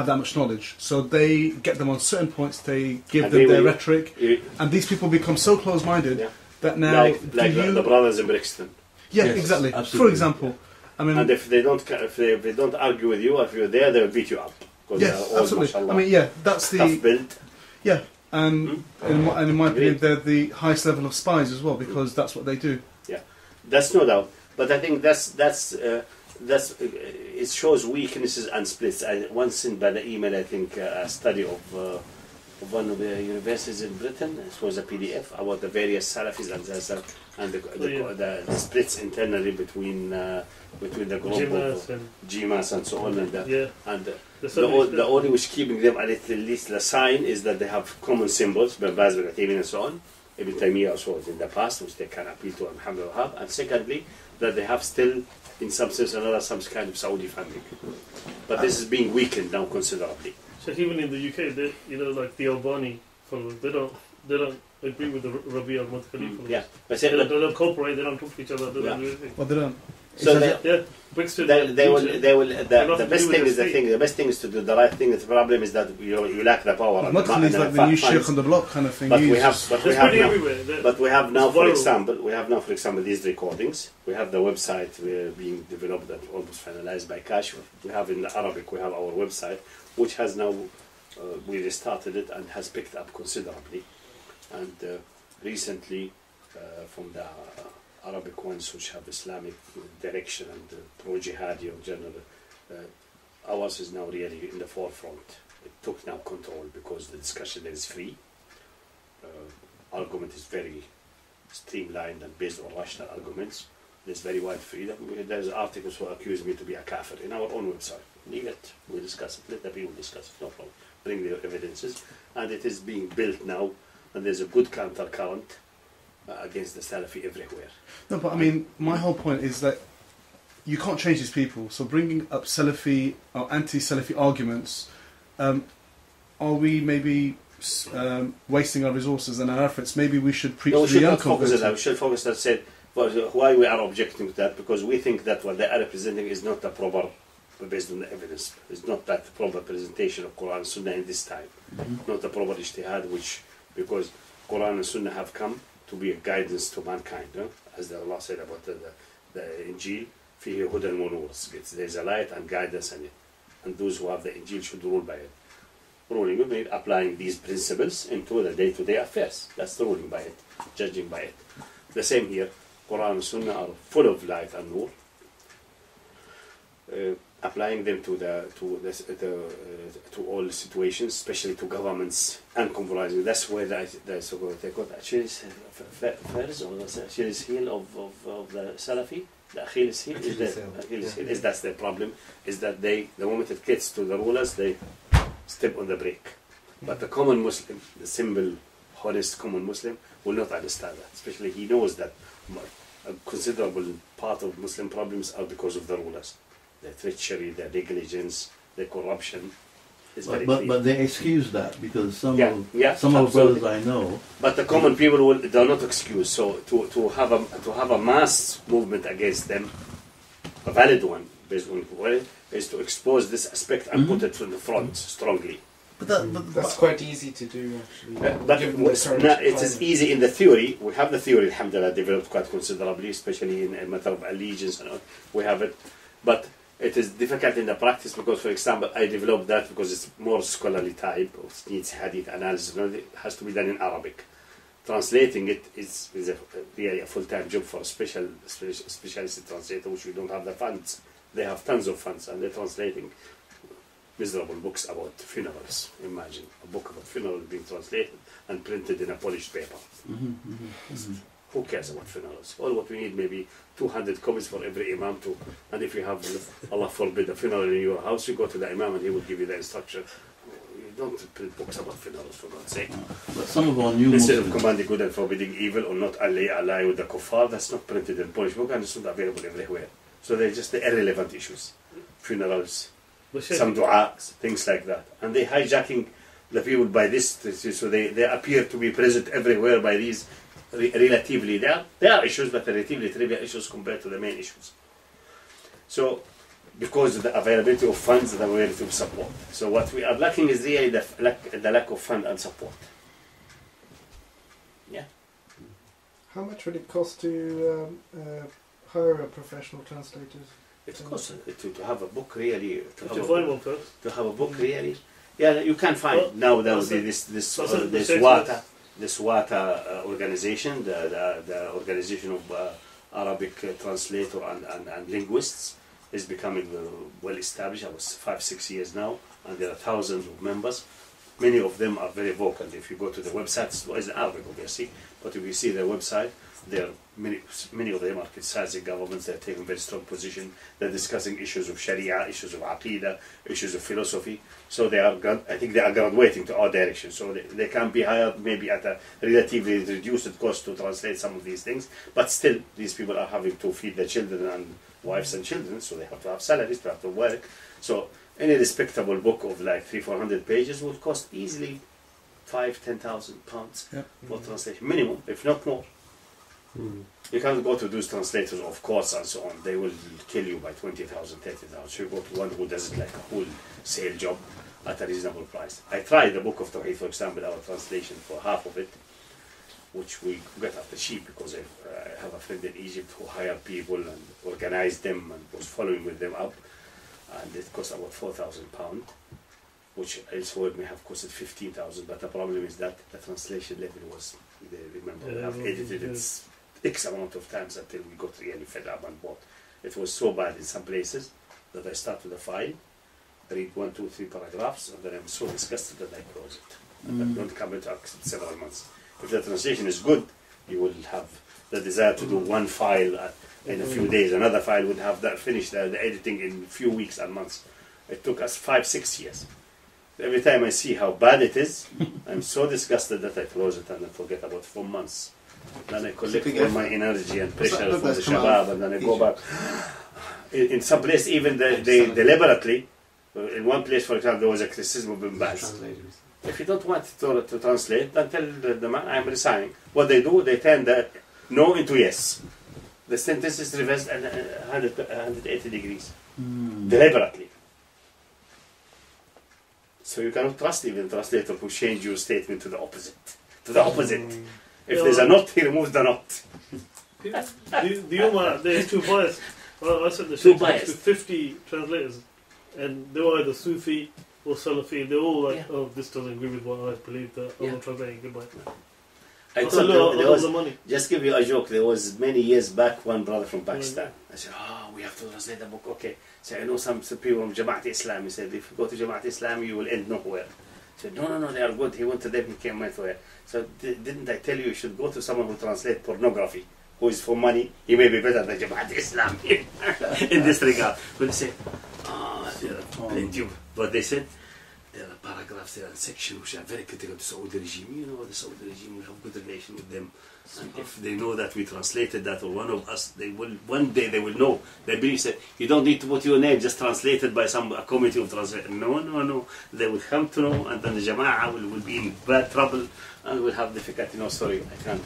that much knowledge. So they get them on certain points. They give them their rhetoric, and these people become so close-minded that now, like the brothers in Brixton. Yeah, yes, exactly. Absolutely. For example, I mean, and if they don't argue with you, if you're there, they'll beat you up. Yes, absolutely. I mean, yeah, that's the tough build. Yeah. And in my opinion, they're the highest level of spies as well, because that's what they do. Yeah, that's no doubt. But I think that's it shows weaknesses and splits. I once sent by the email, I think, a study of one of the universities in Britain. It was a PDF about the various Salafis and the splits internally between the group of GMAS and so on, and the only which keeping them at least the sign is that they have common symbols, Ibn Baz, Ibn Uthaymeen and so on. Ibn Taymiyyah also was in the past, which they can appeal to Muhammad Al Massari. And secondly, that they have still, in some sense or another, some kind of Saudi family. But this is being weakened now considerably. So even in the UK, they, like the Albani followers, they don't agree with the Rabi' al-Mad Khalifa. Yeah, but they don't cooperate. They don't talk to each other. They don't do anything. Well, they don't. So the best thing is to do the right thing. The problem is that you lack the power. Not like the new Sheikh on the block kind of thing. But we have now, for example, these recordings. We have the website being developed and almost finalized by Kashf. We have in Arabic. We have our website, which has now we restarted it and has picked up considerably. And recently, from the Arabic ones which have Islamic direction and pro-jihadi or general, ours is now really in the forefront. It took now control because the discussion is free. Argument is very streamlined and based on rational arguments. There's very wide freedom. There's articles who accuse me to be a kafir in our own website. Leave it. We discuss it. Let the people discuss it. No problem. Bring the evidences. And it is being built now and there's a good countercurrent against the Salafi everywhere. No, but I mean, my whole point is that you can't change these people. So bringing up Salafi or anti-Salafi arguments, are we maybe wasting our resources and our efforts? Maybe we should preach no, we to should the young not focus on that. converts. We should focus on said why we are objecting to that, because we think that what they are representing is not the proper, based on the evidence, it's not that proper presentation of Quran and Sunnah in this time, not the proper ijtihad, which, because Quran and Sunnah have come to be a guidance to mankind, as Allah said about the Injil, فيه هدى ونور. There's a light and guidance in it, and those who have the Injil should rule by it. Ruling with it, applying these principles into the day-to-day affairs. That's the ruling by it, judging by it. The same here. Quran and Sunnah are full of light and nur. Applying them to all situations, especially to governments and compromising. That's where they call Achilles heel of the Salafi. The Achilles heel is that's their problem. Is that the moment it gets to the rulers, they step on the brake. But the common Muslim, the simple, honest common Muslim, will not understand that. Especially he knows that a considerable part of Muslim problems are because of the rulers. Their treachery, their negligence, their corruption. Is very clear. But they excuse that because some of absolutely. brothers I know. But the common people they're not excused. So to have a mass movement against them, a valid one based on Quran, is to expose this aspect and put it in the front strongly. But that's quite easy to do, actually. But it is easy in the theory. We have the theory, alhamdulillah, developed quite considerably, especially in a matter of allegiance and all. We have it. But it is difficult in the practice because, for example, I developed that because it's more scholarly type, it needs hadith analysis, it has to be done in Arabic. Translating it is really a full-time job for a specialist translator, which we don't have the funds. They have tons of funds and they're translating miserable books about funerals. Imagine a book about funerals being translated and printed in a polished paper. Who cares about funerals? All what we need maybe 200 copies for every imam to, and if you have, Allah forbid, a funeral in your house, you go to the imam and he will give you the instruction. You don't print books about funerals, for God's sake. But some of our new Instead of Muslims, commanding good and forbidding evil, or not ally with the kuffar, that's not printed in polished book and it's not available everywhere. So they're just the irrelevant issues. Funerals, some dua, things like that. And they're hijacking the people by this, so they appear to be present everywhere by these relatively, there are issues, but relatively trivial issues compared to the main issues. So, because of the availability of funds and the availability of support. So what we are lacking is really the lack of fund and support. Yeah. How much would it cost to hire a professional translator? It costs to have a book really. To find one first. To have a book really. Yeah, you can find now this WATA organization, the organization of Arabic translator and linguists, is becoming well established. I was 5-6 years now, and there are thousands of members. Many of them are very vocal. If you go to the website, it's in Arabic obviously, but if you see their website, there are many of them are criticizing governments. They're taking very strong position. They're discussing issues of Sharia, issues of Aqidah, issues of philosophy. So I think they are graduating to our direction. So they can be hired maybe at a relatively reduced cost to translate some of these things. But still, these people are having to feed their children and wives and children. So they have to have salaries, they have to work. So any respectable book of like 300-400 pages will cost easily £5,000-10,000 for translation, minimum, if not more. You can't go to those translators of course and so on. They will kill you by 20,000, 30,000. So you go to one who does it like a wholesale job at a reasonable price. I tried the book of Tawheed, for example, our translation for half of it, which we got after cheap because I have a friend in Egypt who hired people and organized them and was following with them up, and it cost about £4,000, which elsewhere may have costed 15,000. But the problem is that the translation level was, remember, we have edited it X amount of times until we got really fed up and bored. It was so bad in some places that I start with a file, read 1, 2, 3 paragraphs, and then I'm so disgusted that I close it. And I don't come back several months. If the translation is good, you will have the desire to do one file in a few days. Another file would have that finished the editing in a few weeks and months. It took us 5-6 years. Every time I see how bad it is, I'm so disgusted that I close it and I forget about it for months. Then I collect all my energy and pressure from the shabab, and then I go back. In some place, even they deliberately, in one place, for example, there was a criticism of Bin Baz. If you don't want to translate, then tell the man, I'm resigning. What they do, they turn the no into yes. The sentence is reversed at 180 degrees. Deliberately. So you cannot trust even the translator who change your statement to the opposite. To the opposite. If there's a not, he removes the not. The Umar, they're too biased. Well, I said the Shaykh to 50 translators, and they were either Sufi or Salafi. They're all like, oh, this doesn't agree with what I believe. That I'm not translating. Goodbye. I thought there was, just give you a joke. There was many years back one brother from Pakistan. I said, we have to translate the book. Okay. So I know some people from Jamaat Islam. He said, if you go to Jamaat Islam, you will end nowhere. I said, no, they are good. He went to them, he came my way. So didn't I tell you should go to someone who translates pornography, who is for money? He may be better than Jamaat Islam in this regard. But they say, there are plenty of, but they said, there are paragraphs there and sections which are very critical to the Saudi regime. You know, the Saudi regime, we have good relation with them. And if they know that we translated that, or one of us, they will, one day they will know. They believe that you don't need to put your name, just translated by a committee of translators. No. They will come to know, and then the Jama'ah will be in bad trouble and will have difficulty. No, sorry, I can't.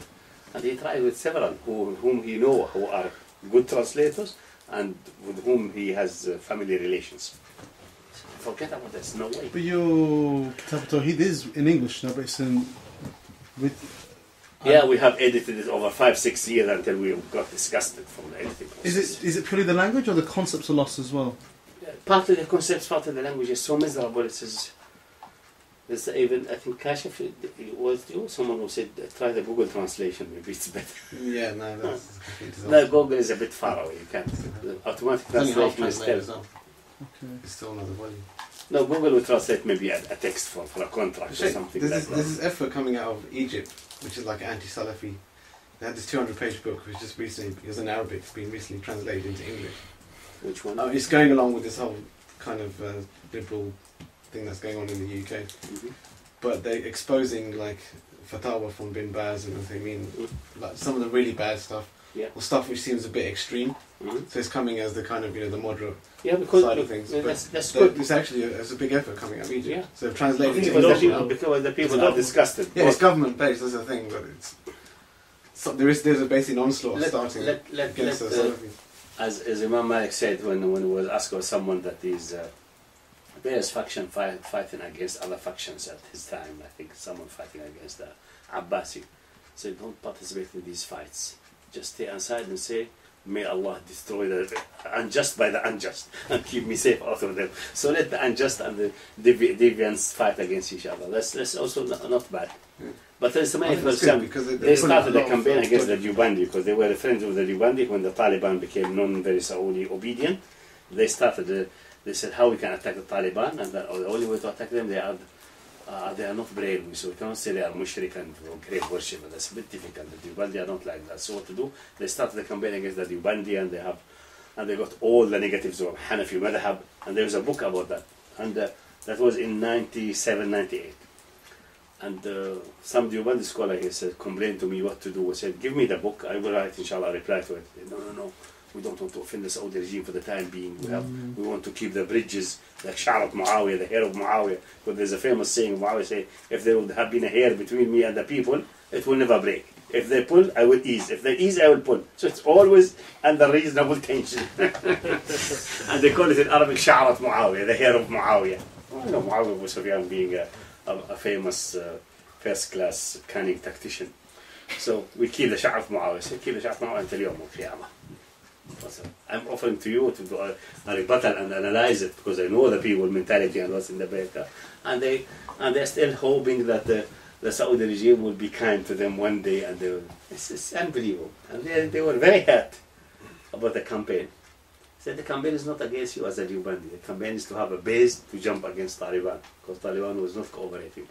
And he tried with several whom he know who are good translators and with whom he has family relations. Forget about this, no way. But your Kitab al-Tawheed is in English now, but it's in... Yeah, we have edited it over 5-6 years until we got disgusted from the editing process. Is it purely the language or the concepts are lost as well? Part of the concepts, part of the language is so miserable. There's even, I think Kashif, it was you, someone who said, try the Google translation, maybe it's better. Yeah, no, that's... No, Google is a bit far away, you can't. The automatic translation is still... Okay. It's still another volume. No, Google will translate maybe a text for a contract or something like that. There's this effort coming out of Egypt, which is like anti-Salafi. They had this 200-page book, which just recently, it was in Arabic, it's been recently translated into English. Which one? It's going along with this whole kind of liberal thing that's going on in the UK. Mm-hmm. But they're exposing like fatwa from Bin Baz and everything. I mean, like some of the really bad stuff, or stuff which seems a bit extreme. Mm-hmm. So it's coming as the kind of, the moderate side of things. But that's good. It's actually it's a big effort coming out of Egypt. Yeah. So translating to because English. the people are disgusted. Yeah, it's government based, that's the thing, but it's... So there's a basic onslaught starting against the Salafis. As Imam Malik said when he was asked of someone that is various faction fighting against other factions at his time, I think someone fighting against the Abbasi, so don't participate in these fights. Just stay inside and say, may Allah destroy the unjust by the unjust and keep me safe out of them. So let the unjust and the deviants fight against each other. That's also not bad. Yeah. But there's so many, for example, they started a campaign against the Deobandi because they were friends with the Deobandi when the Taliban became non-very Saudi obedient. They started, they said how we can attack the Taliban, and the only way to attack them, they are not brave, so we cannot say they are mushrik and grave worship. That's a bit difficult. The Deobandi are not like that. So what to do? They started a campaign against the Deobandi, and they got all the negatives of Hanafi madhab, and there was a book about that, and that was in 97, 98. And some Deobandi scholar he said, complained to me what to do. I said, give me the book, I will write, inshallah, reply to it. Said, no, we don't want to offend the Saudi regime for the time being. We want to keep the bridges, like Sha'rat Muawiyah, the hair of Muawiyah. But there's a famous saying, Muawiyah say, if there would have been a hair between me and the people, it will never break. If they pull, I will ease. If they ease, I will pull. So it's always under reasonable tension. And they call it in Arabic, Sha'rat Muawiyah, the hair of Muawiyah. I know Muawiyah Abu Sufyan being a famous first-class cunning tactician. So we keep the Sha'rat Muawiyah. So keep the Sha'rat Muawiyah until Yawm al-Qiyamah. I'm offering to you to do a rebuttal and analyze it because I know the people mentality and what's in the back, and they're still hoping that the Saudi regime will be kind to them one day, and it's unbelievable. And they were very hurt about the campaign. Said the campaign is not against you as a Deobandi. The campaign is to have a base to jump against Taliban because Taliban was not cooperating.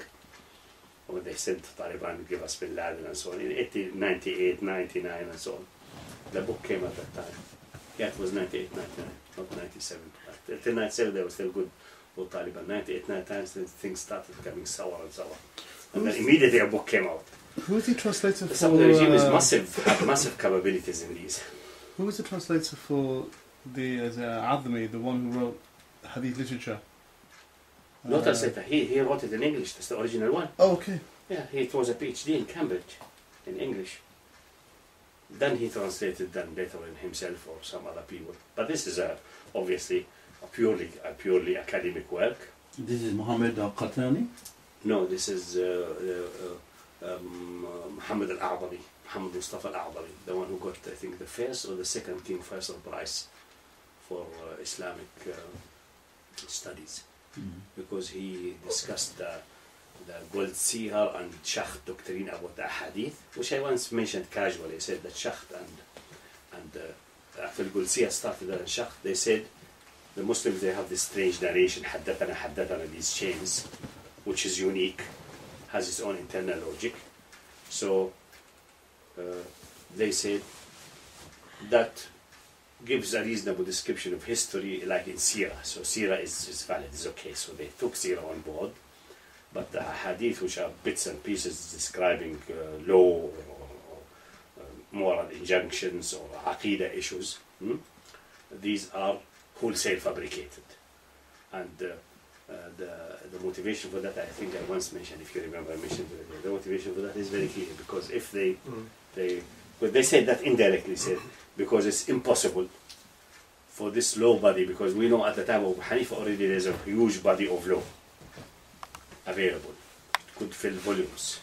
When they sent Taliban to give us Bin Laden and so on in 98, 99 and so on. The book came at that time. Yeah, it was 98, 99, not 97. Until 97 they were still good or Taliban. 98 times things started becoming sour and sour. And then immediately a book came out. Who is the translator for... The regime is massive, have massive capabilities in these. Who was the translator for the Admi, the one who wrote Hadith literature? No translator, he wrote it in English, that's the original one. Oh, okay. Yeah, he was a PhD in Cambridge, in English. Then he translated them later in himself or some other people. But this is obviously a purely academic work. This is Muhammad Al-Qahtani? No, this is Muhammad Al-A'dami, Muhammad Mustafa Al-A'dami, the one who got, I think, the first or the second King Faisal Prize for Islamic studies. Because he discussed the Gold Sihar and Shaht doctrine about the Hadith, which I once mentioned casually. I said that Shaht and after Gold Sihar started and Shaht, they said the Muslims, they have this strange narration, Haddathana, these chains, which is unique, has its own internal logic. So they said that gives a reasonable description of history, like in Sirah. So Sirah is valid, is okay. So they took Sirah on board. But the hadith, which are bits and pieces describing law or moral injunctions or aqidah issues, these are wholesale fabricated. And the motivation for that, I think I once mentioned, if you remember, I mentioned the motivation for that is very clear. Because if they said that indirectly, said, because it's impossible for this law body, because we know at the time of Hanifa already there's a huge body of law available, could fill volumes.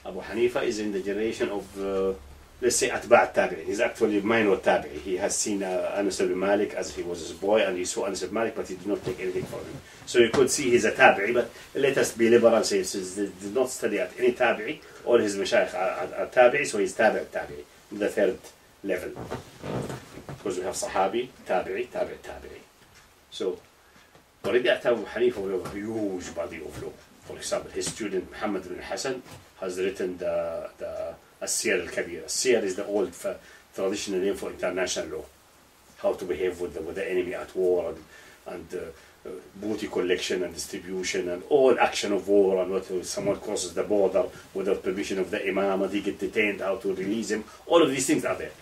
Abu Hanifa is in the generation of, let's say, Atba' Tabi'i. He's actually minor Tabi'i. He has seen Anas ibn Malik as he was his boy, and he saw Anas ibn Malik, but he did not take anything from him. So you could see he's a Tabi'i, but let us be liberal and say he did not study at any Tabi'i. All his Mashayikh are Tabi'i, so he's Tabi'i, the third level. Because we have Sahabi, Tabi'i. So already at Abu Hanifa we have a huge body of law. For example, his student Muhammad ibn Hassan has written the As-Siyar al-Kabir. As-Siyar is the old traditional name for international law. How to behave with the enemy at war, and booty collection and distribution and all action of war, and what if someone crosses the border without permission of the Imam and he gets detained, how to release him. All of these things are there.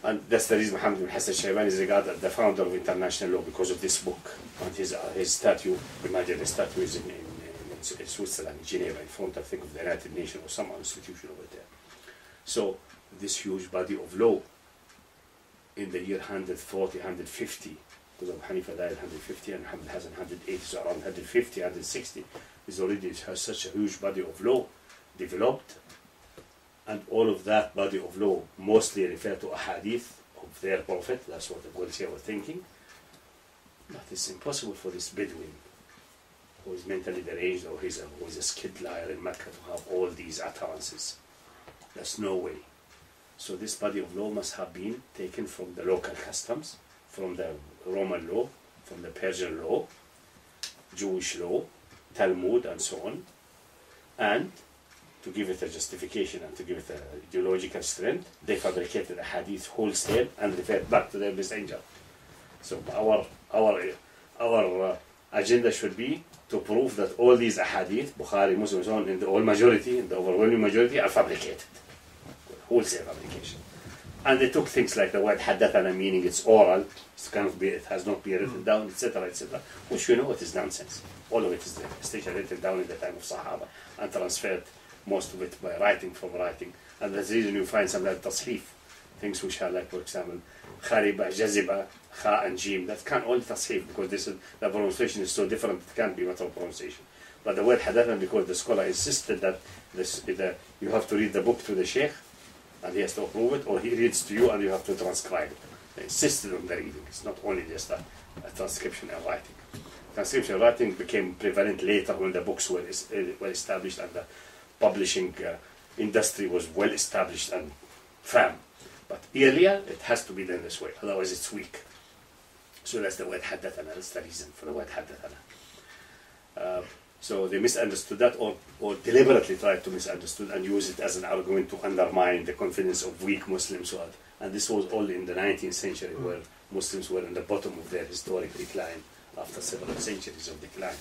And that's the reason Muhammad ibn Hassan Shaybani is regarded as the founder of international law, because of this book. And his statue, imagine the statue is in Switzerland, in Geneva, in front, I think, of the United Nations or some institution over there. So this huge body of law in the year 140, 150, because Abu Hanifa died 150 and Muhammad Hassan 180, so around 150, 160, is already has such a huge body of law developed. And all of that body of law mostly refer to a hadith of their prophet. That's what the Quraysh were thinking. But it's impossible for this Bedouin, who is mentally deranged or who is a skilled liar in Mecca, to have all these utterances. There's no way. So this body of law must have been taken from the local customs, from the Roman law, from the Persian law, Jewish law, Talmud, and so on. And to give it a justification and to give it an ideological strength, they fabricated a hadith wholesale and referred back to their messenger. So our agenda should be to prove that all these hadith, Bukhari, Muslim, so on, in the overwhelming majority, are fabricated. Wholesale fabrication. And they took things like the word haddathana, meaning it's oral, it has not been written down, etc., etc., which we know what is nonsense. All of it is there, especially written down in the time of Sahaba, and transferred most of it by writing from writing. And that's the reason you find some like tasheef, things which are like, for example, khariba, jaziba, kha and jim, that can't only tasheef, because the pronunciation is so different, it can't be matter of pronunciation. But the word hadathan, because the scholar insisted that you have to read the book to the sheikh, and he has to approve it, or he reads to you and you have to transcribe it. They insisted on the reading. It's not only just a transcription and writing. Transcription and writing became prevalent later when the books were established and the publishing industry was well established and firm. But earlier, it has to be done this way, otherwise it's weak. So that's the word haddathana, that's the reason for the word haddathana. So they misunderstood that, or deliberately tried to misunderstood and use it as an argument to undermine the confidence of weak Muslims. And this was all in the 19th century, where Muslims were in the bottom of their historic decline after several centuries of decline.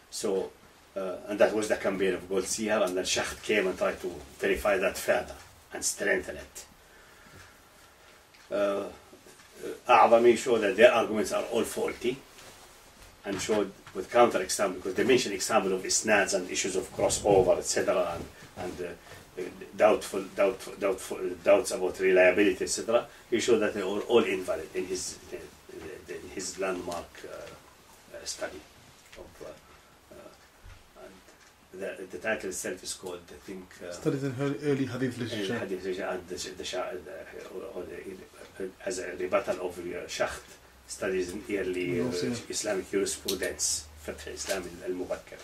So, and that was the campaign of Gold Seer, and then Schacht came and tried to verify that further and strengthen it. A'zami showed that their arguments are all faulty, and showed with counter example, because they mentioned example of isnads and issues of crossover, etc., and doubts about reliability, etc. He showed that they were all invalid in his landmark study. And the title itself is called, I think, Studies in Early Hadith Literature. And as a rebuttal of Schacht, studies in early Islamic jurisprudence, Fath Islam al-Mubakkar.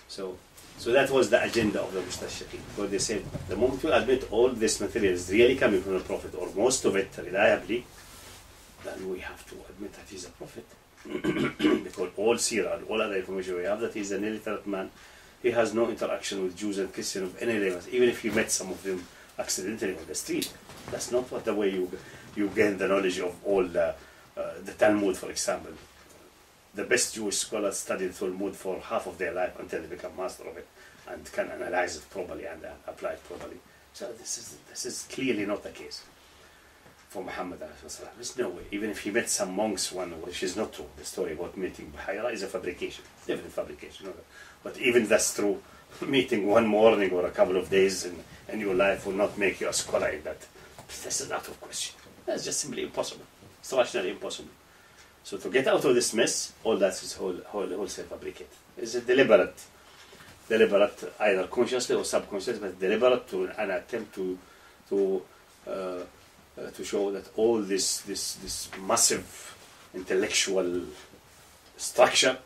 So that was the agenda of the Mustashriqeen. Because they said, the moment you admit all this material is really coming from the Prophet, or most of it reliably, then we have to admit that he's a prophet. Because all seerah and all other information we have, that he's an illiterate man. He has no interaction with Jews and Christians of any relevance, even if you met some of them accidentally on the street. That's not what the way you gain the knowledge of all the Talmud, for example. The best Jewish scholars study the Talmud for half of their life until they become master of it and can analyze it properly and apply it properly. So this is clearly not the case for Muhammad Al Massari. There's no way. Even if he met some monks one, which is not true. The story about meeting Buhaira is a fabrication, definitely fabrication. But even that's true, meeting one morning or a couple of days in your life will not make you a scholar in that. This is out of question. That's just simply impossible. It's rationally impossible. So to get out of this mess, all that is wholesale fabricated. It's a deliberate, either consciously or subconsciously, but deliberate to an attempt to show that all this massive intellectual structure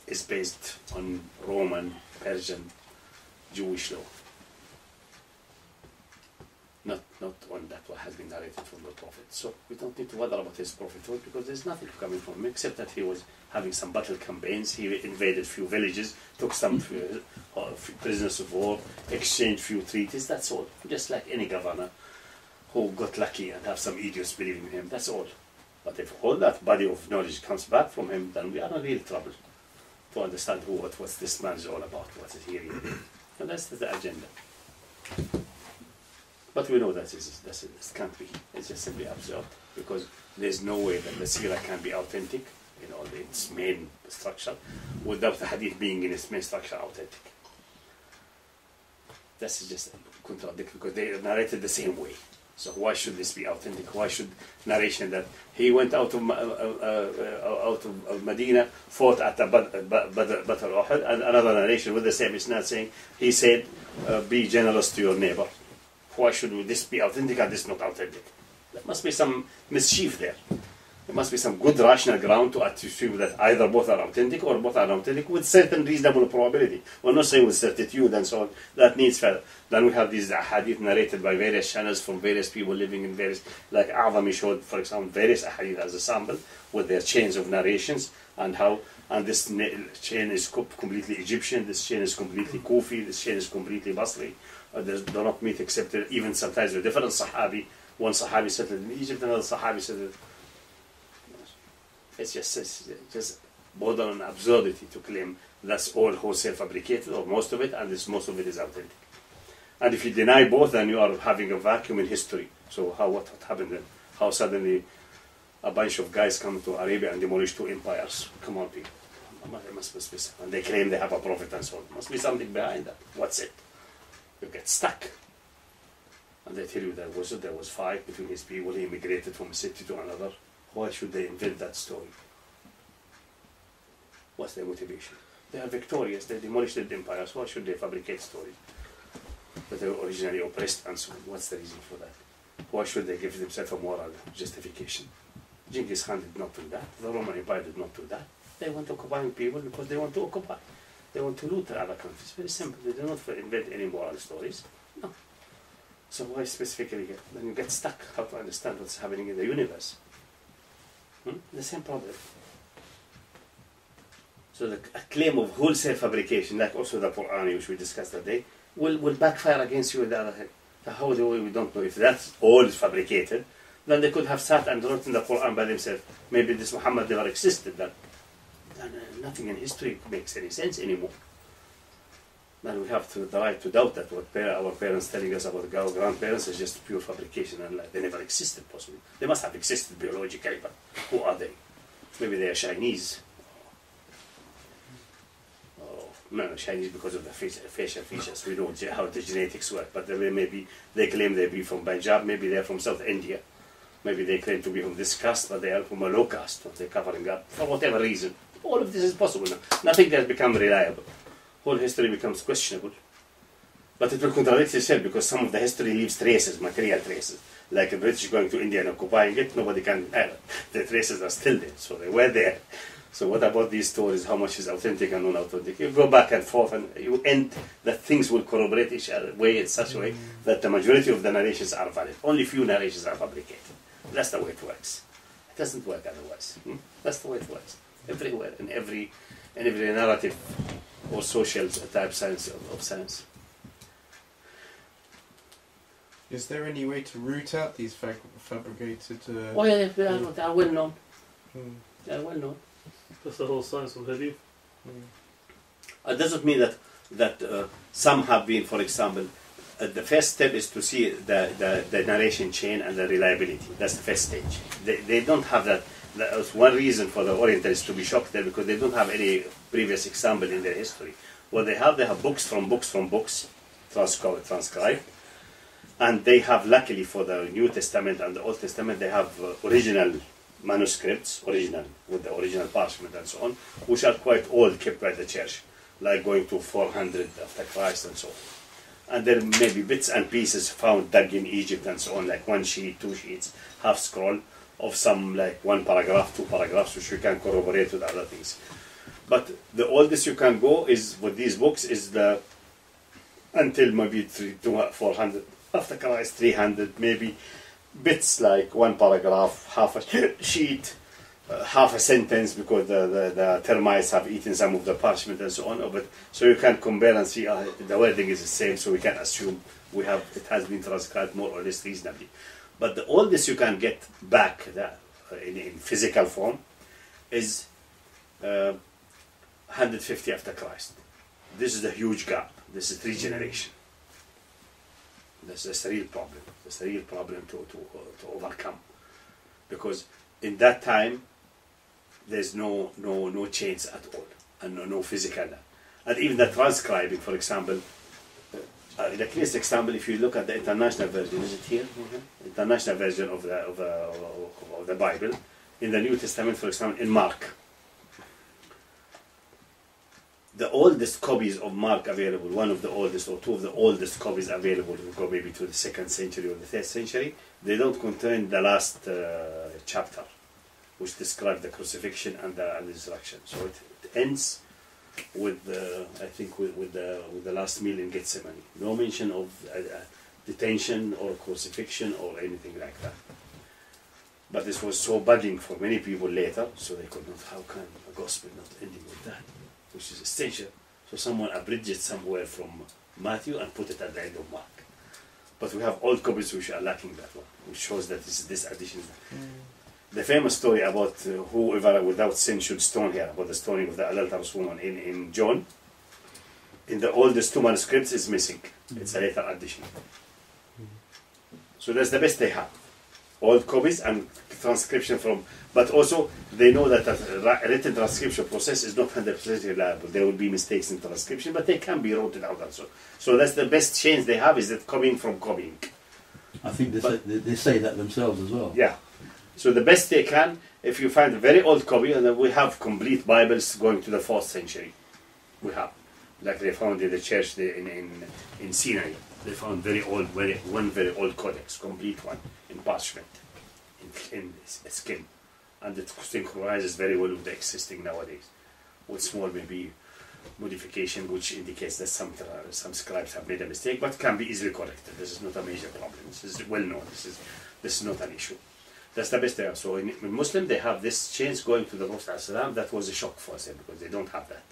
is based on Roman, Persian, Jewish law. Not on that what has been narrated from the Prophet. So we don't need to bother about his prophethood, because there's nothing coming from him except that he was having some battle campaigns. He invaded few villages, took some prisoners of war, exchanged few treaties. That's all. Just like any governor who got lucky and have some idiots believing in him. That's all. But if all that body of knowledge comes back from him, then we are in real trouble to understand what this man is all about, what is he really. And that's the agenda. But we know that this can't be. It's just simply absurd, because there's no way that the seerah can be authentic in all its main structure without the hadith being in its main structure authentic. That's just contradictory, because they are narrated the same way. So why should this be authentic? Why should narration that he went out of Medina, fought at the Battle of Uhud, and another narration with the same isnad saying, he said, be generous to your neighbor. Why should this be authentic and this not authentic? There must be some mischief there. There must be some good rational ground to assume that either both are authentic or both are authentic with certain reasonable probability. We're not saying with certitude and so on. That needs further. Then we have these hadith narrated by various channels from various people living in various, like A'zami showed, for example, various hadith as a sample with their chains of narrations and how, and this chain is completely Egyptian, this chain is completely Kufi, this chain is completely Basri. They do not meet except even sometimes with different Sahabi. One Sahabi settled in Egypt, another Sahabi settled. It's just border on absurdity to claim that's all wholesale fabricated, or most of it, and most of it is authentic. And if you deny both, then you are having a vacuum in history. So what happened then? How suddenly a bunch of guys come to Arabia and demolish two empires? Come on, people. It must be specific. And they claim they have a prophet and so on. There must be something behind that. What's it? You get stuck. And they tell you there was fight between his people, he immigrated from a city to another. Why should they invent that story? What's their motivation? They are victorious, they demolished the empires. Why should they fabricate stories that they were originally oppressed and so on? What's the reason for that? Why should they give themselves a moral justification? Genghis Khan did not do that. The Roman Empire did not do that. They want to occupy people because they want to occupy. They want to loot the other countries. Very simple. They do not invent any moral stories. No. So why specifically? Then you get stuck how to understand what's happening in the universe. The same problem. So a claim of wholesale fabrication, like also the Quran, which we discussed today, will backfire against you on the other hand. How do we don't know if that's all fabricated? then they could have sat and written the Quran by themselves. Maybe this Muhammad never existed. Then nothing in history makes any sense anymore. Then we have the right to doubt that what our parents telling us about our grandparents is just pure fabrication, and like, they never existed possibly. They must have existed biologically, but who are they? Maybe they are Chinese. No, Chinese because of the facial features. We don't know how the genetics work, but maybe they claim they be from Punjab, maybe they're from South India. Maybe they claim to be from this caste, but they are from a low caste. They're covering up for whatever reason. All of this is possible now. Nothing has become reliable. Whole history becomes questionable. But it will contradict itself because some of the history leaves traces, material traces. Like the British going to India and occupying it, nobody can. The traces are still there, so they were there. So what about these stories? How much is authentic and non-authentic? You go back and forth, and you end that things will corroborate each other way in such a way that the majority of the narrations are valid. Only few narrations are fabricated. That's the way it works. It doesn't work otherwise. That's the way it works. Everywhere, in every narrative or social type science of science. Is there any way to root out these fabricated? Oh yeah, they are well known. They are well known. That's the whole science of hadith. It doesn't mean that some have been, for example, the first step is to see the narration chain and the reliability. That's the first stage. They don't have that. That's one reason for the Orientalists to be shocked there, because they don't have any previous example in their history. What they have books from books, transcribed, and they have, luckily for the New Testament and the Old Testament, they have original manuscripts, with the original parchment and so on, which are quite old, kept by the church, like going to 400 after Christ and so on. And there may be bits and pieces found dug in Egypt and so on, like 1 sheet, 2 sheets, half scroll of some, like 1 paragraph, 2 paragraphs, which you can corroborate with other things. But the oldest you can go is with these books is until maybe 400 after Christ, 300 maybe. Bits like 1 paragraph, half a sheet, half a sentence, because the termites have eaten some of the parchment and so on. But so you can compare and see the wording is the same, so we can assume it has been transcribed more or less reasonably. But the oldest you can get back in physical form is 150 after Christ. This is the huge gap. This is 3 generations. That's a real problem. It's a real problem to overcome, because in that time there's no chains at all, and no physical. And even the transcribing, for example, the clearest example, if you look at the international version, is it here? International version of the Bible, in the New Testament, for example, in Mark. The oldest copies of Mark available, one of the oldest or 2 of the oldest copies available, we go maybe to the 2nd century or the 3rd century, they don't contain the last chapter, which describes the crucifixion and the resurrection. So it ends with I think with the last meal in Gethsemane. No mention of detention or crucifixion or anything like that. But this was so bugging for many people later, so they could not. How can a gospel not ending with that? Which is essential. So someone abridged it somewhere from Matthew and put it at the end of Mark. But we have old copies which are lacking that one, which shows that this addition. The famous story about whoever without sin should stone her, about the stoning of the adulterous woman in John, in the oldest 2 manuscripts is missing. It's a later addition. So that's the best they have. Old copies and transcription from, but also they know that the written transcription process is not 100% reliable. There will be mistakes in transcription, but they can be written out also. So that's the best chance they have, is that copying from copying. I think they say that themselves as well. Yeah. So the best they can, if you find a very old copy, and then we have complete Bibles going to the 4th century. We have, like they found in the church in Sinai. They found one very old codex, complete one, in parchment, in skin, and it synchronizes very well with the existing nowadays, with small maybe modification, which indicates that some scribes have made a mistake, but can be easily corrected. This is not a major problem. This is well known. This is not an issue. That's the best they have. So in Muslim, they have this change going to the Prophet ﷺ. That was a shock for them, because they don't have that.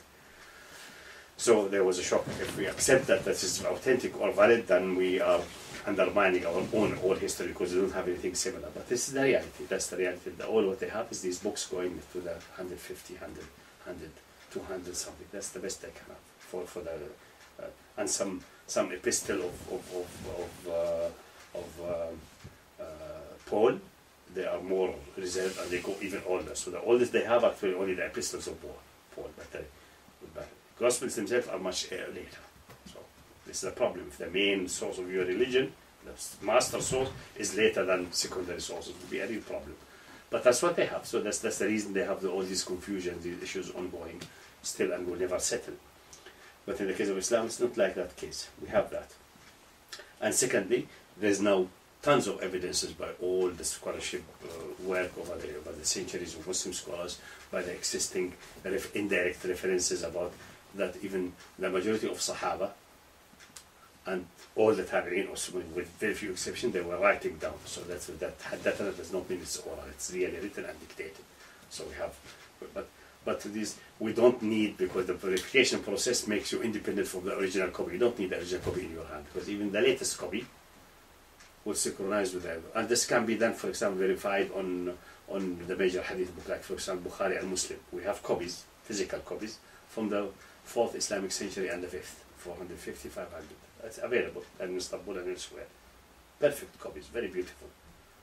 So there was a shock. If we accept that this is authentic or valid, then we are undermining our own old history because we don't have anything similar. But this is the reality. That's the reality. All what they have is these books going to the 150, 100, 200 something. That's the best they can have for the and some epistle of Paul. They are more reserved and they go even older. So the oldest they have actually only the epistles of Paul. But the Gospels themselves are much later. So this is a problem. If the main source of your religion, the master source, is later than secondary sources, it will be a real problem. But that's what they have. So that's the reason they have all these confusions, these issues ongoing still and will never settle. But in the case of Islam, it's not like that case. We have that. And secondly, there's now tons of evidences by all the scholarship work over the centuries of Muslim scholars, by the existing indirect references about that even the majority of Sahaba and all the Tabi'in, with very few exceptions, they were writing down. So that haddatha does not mean it's oral, it's really written and dictated. So we have, but these we don't need, because the verification process makes you independent from the original copy. You don't need the original copy in your hand, because even the latest copy will synchronize with that. And this can be done, for example, verified on the major hadith book, like for example Bukhari and Muslim. We have copies, physical copies, from the 4th Islamic century and the 5th, 450, 500. It's available in Istanbul and elsewhere. Perfect copies, very beautiful.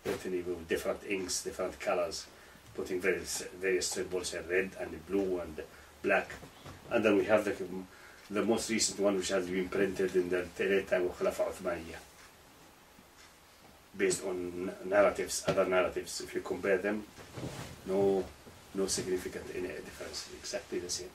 Written with different inks, different colors, putting various symbols in red and blue and black. And then we have the most recent one, which has been printed in the late time of Khulafa Uthmaniyya, based on narratives, other narratives. If you compare them, no significant difference, exactly the same.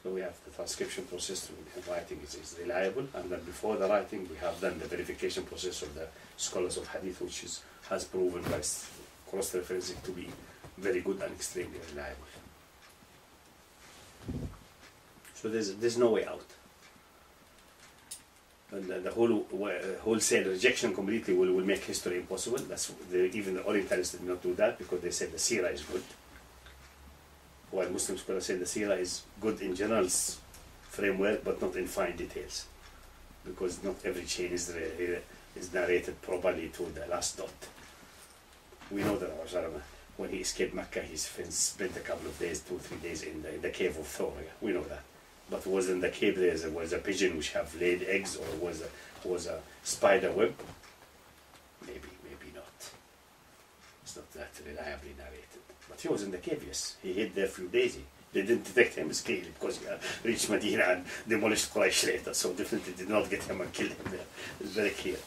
So we have the transcription process in writing is reliable, and then before the writing we have done the verification process of the scholars of hadith, which has proven by cross-referencing to be very good and extremely reliable. So there's no way out. And the wholesale rejection completely will make history impossible. Even the Orientalists did not do that, because they said the seerah is good. While Muslim scholars say the seerah is good in general framework, but not in fine details, because not every chain is narrated properly to the last dot. We know that when he escaped Mecca, he spent a couple of days, 2-3 days in the cave of Thor. We know that. But was in the cave there was a pigeon which have laid eggs, or was a spider web? Maybe not. It's not that reliably narrated. But he was in the cave, yes. He hid there a few days. They didn't detect him escape because he had reached Medina and demolished Quraysh later. So definitely did not get him and kill him there. It's very clear.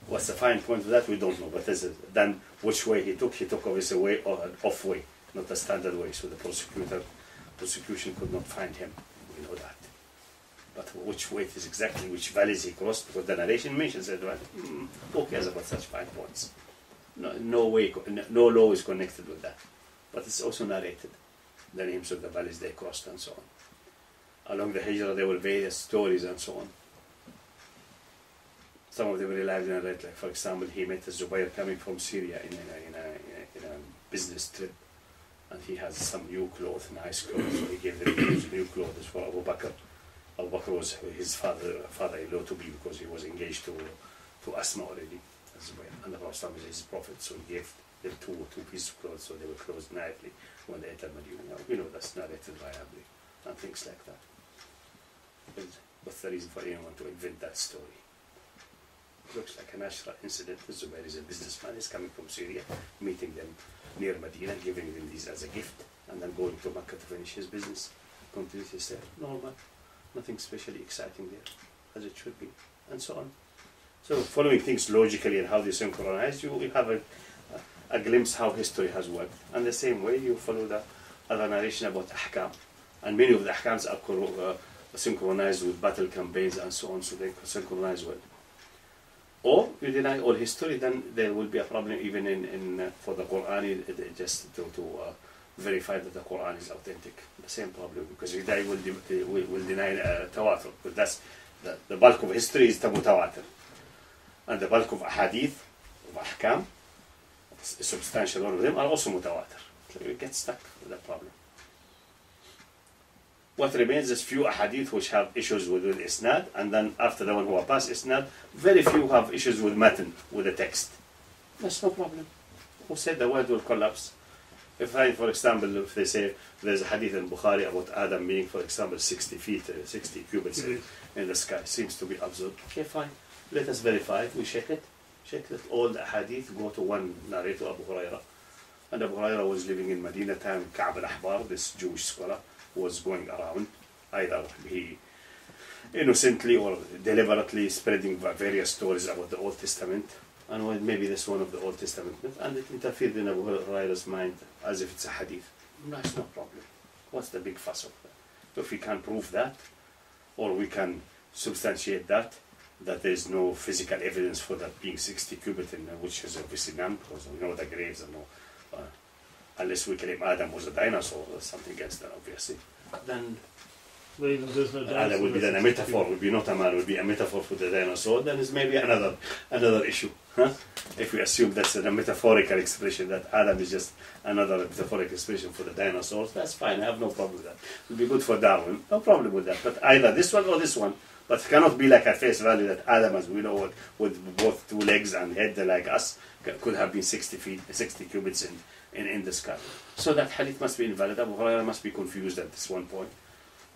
What's the fine point of that? We don't know. But then which way he took obviously a way or an off way, not a standard way. So the prosecution could not find him. We know that. But which way it is exactly, which valleys he crossed, because the narration mentions it, right? Who cares about such fine points? No law is connected with that. But it's also narrated, the names of the valleys they crossed and so on. Along the Hijrah there were various stories and so on. Some of them were reliably narrated, like for example he met a Zubayr coming from Syria in a business trip, and he has some new clothes, nice clothes, so he gave them new clothes for Abu Bakr. Abu Bakr was his father-in-law to be, because he was engaged to Asma already. And the Prophet was his prophet, so he gave them two pieces of clothes, so they were clothed nicely when they entered Medina. We know that's narrated reliably, and things like that. What's the reason for anyone to invent that story? It looks like a natural incident. Zubair is a businessman, he's coming from Syria, meeting them near Medina, giving them these as a gift, and then going to Mecca to finish his business. Completely safe, normal, nothing especially exciting there, as it should be, and so on. So following things logically and how they synchronize, you have a glimpse how history has worked. And the same way you follow the other narration about ahkam. And many of the ahkams are synchronized with battle campaigns and so on, so they synchronize well. Or you deny all history, then there will be a problem even for the Quran, just to verify that the Quran is authentic. The same problem, because you will deny tawatur, because that's the bulk of history is mutawatir. And the bulk of ahadith, of ahkam, a substantial one of them, are also mutawatir. So you get stuck with that problem. What remains is few ahadith which have issues with isnad, and then after the one who are past isnad, very few have issues with matan, with the text. That's no problem. Who said the world will collapse? If I, for example, if they say there's a hadith in Bukhari about Adam being, for example, 60 feet, 60 cubits in the sky, seems to be absurd. Okay, fine. Let us verify it. We check it. Check that all the hadith go to one narrator, Abu Huraira. And Abu Huraira was living in Medina time. Ka'b al-Ahbar, this Jewish scholar, was going around. Either he innocently or deliberately spreading various stories about the Old Testament. And maybe this one of the Old Testament myth, and it interfered in Abu Huraira's mind as if it's a hadith. That's no problem. What's the big fuss of that? If we can prove that, or we can substantiate that there is no physical evidence for that being 60 cubits, which is obviously none, because we know the graves and all. Unless we claim Adam was a dinosaur or something else, then obviously. Then there's no Adam would be then a metaphor, would be not a man, would be a metaphor for the dinosaur, then it's maybe another issue. Huh? If we assume that's a metaphorical expression, that Adam is just another metaphorical expression for the dinosaurs, that's fine, I have no problem with that. It would be good for Darwin, no problem with that. But either this one or this one, but it cannot be like at face value that Adam, as we know, with both 2 legs and head like us, could have been 60 cubits in the sky. So that hadith must be invalid. Abu Hurairah must be confused at this one point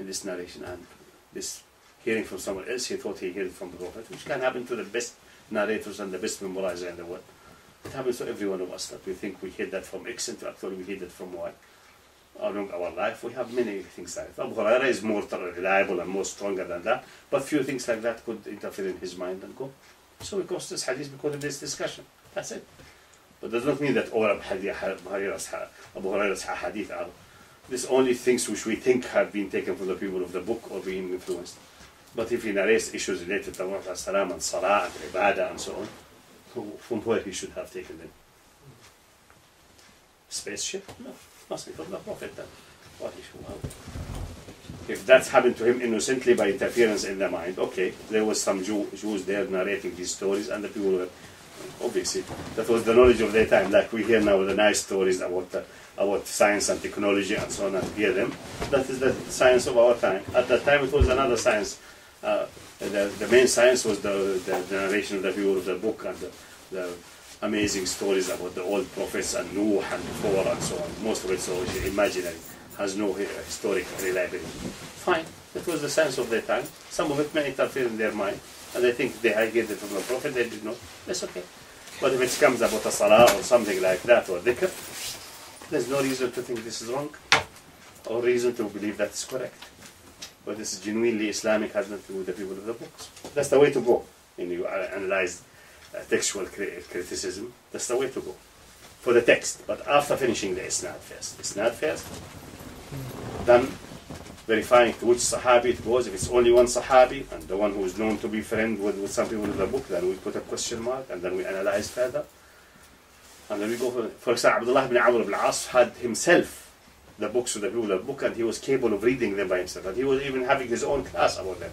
in this narration, and this hearing from someone else, he thought he heard it from the Prophet, which can happen to the best narrators and the best memorizer in the world. It happens to every one of us that we think we heard that from X, and actually we heard it from Y. Along our life, we have many things like that. Abu Hurairah is more reliable and more stronger than that, but few things like that could interfere in his mind and go. So we cross this hadith because of this discussion. That's it. But does not mean that all Abu Hurairah's hadith are these only things which we think have been taken from the people of the book or being influenced. But if he narrates issues related to Muhammad Al and Salah and Ibadah and so on, from where he should have taken them? Spaceship? No. Must be from the Prophet then. What issue? If that's happened to him innocently by interference in the mind, okay, there was some Jews there narrating these stories, and the people were, obviously, that was the knowledge of their time. Like we hear now the nice stories about science and technology and so on, and hear them. That is the science of our time. At that time it was another science. The main science was the narration of the people of the book and the amazing stories about the old prophets and Nuh and Thor and so on. Most of it is imaginary, has no historic reliability. Fine, that was the science of their time. Some of it may interfere in their mind, and they think they get it from the Prophet, they did not. That's okay. But if it comes about a salah or something like that, or dhikr, there's no reason to think this is wrong, or reason to believe that is correct. But this is genuinely Islamic, has nothing to do with the people of the books. That's the way to go. When you analyze textual criticism, that's the way to go. For the text, but after finishing the isnad first. Then verifying to which Sahabi it goes. If it's only one Sahabi, and the one who is known to be friend with some people in the book, then we put a question mark, and then we analyze further. And then we go for example, Abdullah ibn Amr ibn al-As had himself the books of the people of the book, and he was capable of reading them by himself. And he was even having his own class about them.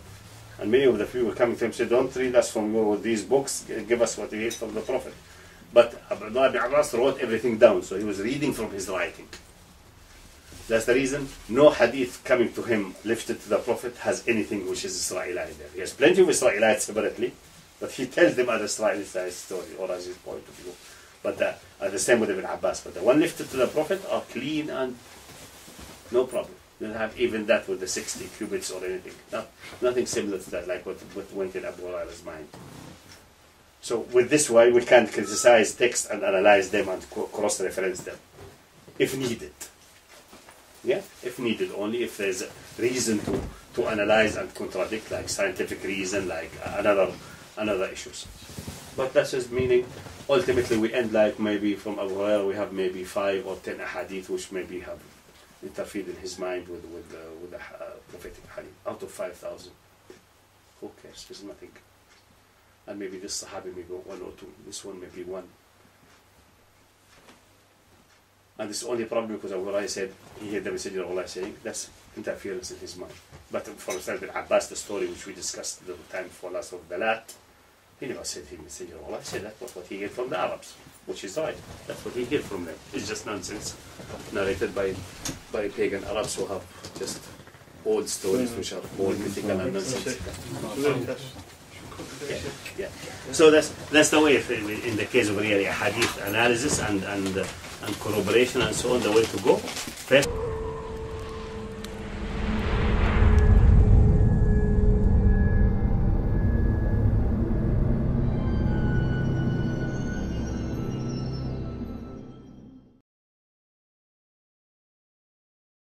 And many of the people were coming to him and said, don't read us from these books, give us what you heard from the Prophet. But Abdullah ibn al-As wrote everything down, so he was reading from his writing. That's the reason no hadith coming to him lifted to the Prophet has anything which is Israelite there. He has plenty of Israelites separately, but he tells them as Israelite story or as his point of view. But the same with Ibn Abbas. But the one lifted to the Prophet are clean and no problem. You don't have even that with the 60 cubits or anything. Nothing similar to that, like what went in Abu Hurairah's mind. So with this way, we can criticize text and analyze them and cross-reference them, if needed. Yeah, if needed, only if there's a reason to analyze and contradict, like scientific reason, like another issues. But that's just meaning, ultimately we end like maybe from Abu Hurairah we have maybe 5 or 10 hadith which maybe have interfered in his mind with the prophetic hadith out of 5,000. Who cares? There's nothing. And maybe this Sahabi may go 1 or 2. This one may be 1. And this is only problem because Abu Hurairah said he heard the Messenger of Allah saying that's interference in his mind. But for example, Abbas, the story which we discussed the time before last of Dalat, he never said he Messenger of Allah. He said that was what he heard from the Arabs, which is right. That's what he heard from them. It's just nonsense narrated by pagan Arabs who have just old stories which are more mythical and nonsensical. Yeah. So that's the way, in the case of really hadith analysis and corroboration and so on, the way to go. First